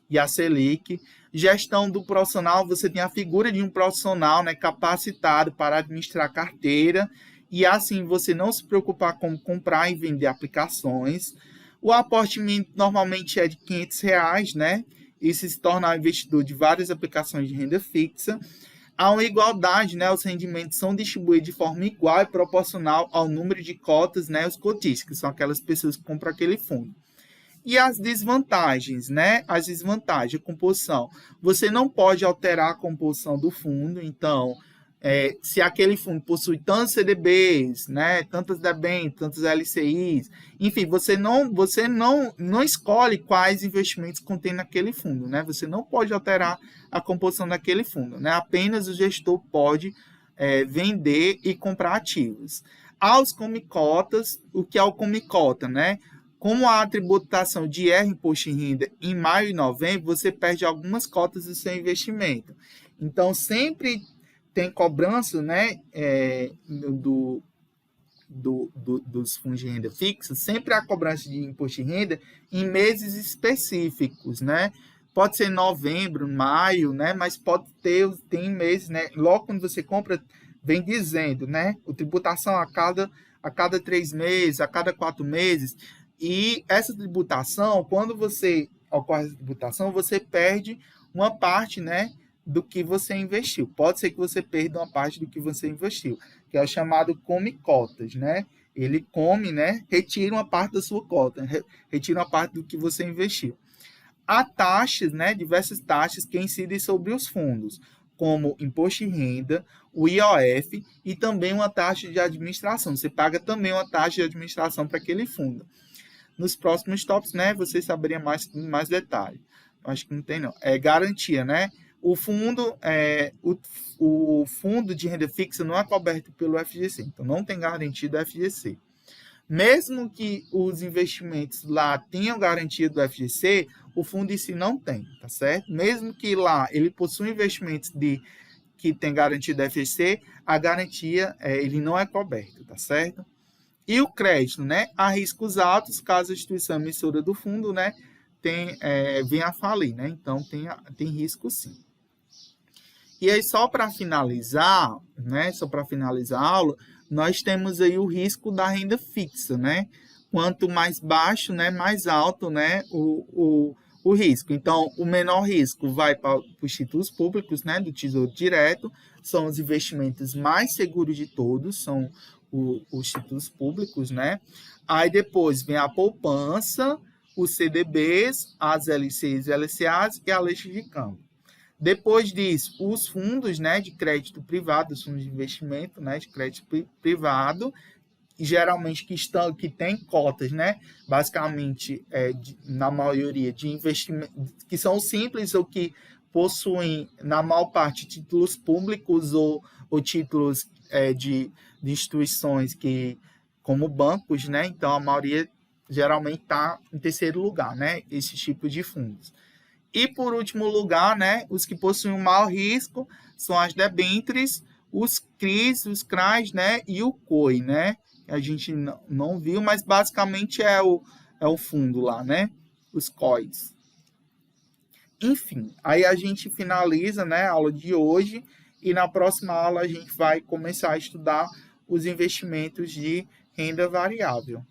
E a Selic. Gestão do profissional, você tem a figura de um profissional, né, capacitado para administrar a carteira. E assim, você não se preocupar com comprar e vender aplicações. O aporte normalmente é de R$500, né? Isso se torna investidor de várias aplicações de renda fixa. Há uma igualdade, né? Os rendimentos são distribuídos de forma igual e proporcional ao número de cotas, né? Os cotistas, que são aquelas pessoas que compram aquele fundo. E as desvantagens, né? As desvantagens, a composição. Você não pode alterar a composição do fundo, então se aquele fundo possui tantos CDBs, né, tantas debêntures, tantos LCIs, enfim, você não escolhe quais investimentos contém naquele fundo, né? Você não pode alterar a composição daquele fundo, né? Apenas o gestor pode vender e comprar ativos. Aos comicotas, o que é o comicota, né? Como a tributação de IR, imposto de renda, em maio e novembro, você perde algumas cotas do seu investimento. Então, sempre tem cobrança, né, dos fundos de renda fixa, sempre há cobrança de imposto de renda em meses específicos, né? Pode ser novembro, maio, né? Mas tem meses, né? Logo quando você compra, vem dizendo, né? A tributação a cada 3 meses, a cada 4 meses. E essa tributação, quando ocorre essa tributação, você perde uma parte, né, do que você investiu. Pode ser que você perda uma parte do que você investiu, que é o chamado come cotas, né? Ele come, né? Retira uma parte da sua cota, retira uma parte do que você investiu. Há taxas, né? Diversas taxas que incidem sobre os fundos, como imposto de renda, o IOF e também uma taxa de administração. Você paga também uma taxa de administração para aquele fundo. Nos próximos tópicos, né? Você saberia mais detalhes. Acho que não tem, não. Garantia, né? O fundo de renda fixa não é coberto pelo FGC, então não tem garantia do FGC. Mesmo que os investimentos lá tenham garantia do FGC, o fundo em si não tem, tá certo? Mesmo que lá ele possua investimentos que tem garantia do FGC, a garantia ele não é coberto, tá certo? E o crédito, né? Há riscos altos caso a instituição emissora do fundo, né, venha a falir, né? Então tem risco sim. E aí, só para finalizar, né? Só para finalizar a aula, nós temos aí o risco da renda fixa, né? Quanto mais baixo, né? Mais alto, né? O risco. Então, o menor risco vai para os títulos públicos, né? Do Tesouro Direto, são os investimentos mais seguros de todos, são os títulos públicos, né? Aí depois vem a poupança, os CDBs, as LCs e LCAs e a letra de câmbio. Depois disso, os fundos, né, de crédito privado, os fundos de investimento, né, de crédito privado, geralmente que tem cotas, né, basicamente, na maioria de investimentos, que são simples ou que possuem, na maior parte, títulos públicos ou títulos de instituições como bancos, né, então a maioria geralmente está em terceiro lugar, né, esse tipo de fundos. E, por último lugar, né, os que possuem um maior risco são as debêntures, os CRIs, os CRAs, né, e o COI, né, que a gente não viu, mas basicamente é o fundo lá, né, os COIs. Enfim, aí a gente finaliza, né, a aula de hoje e na próxima aula a gente vai começar a estudar os investimentos de renda variável.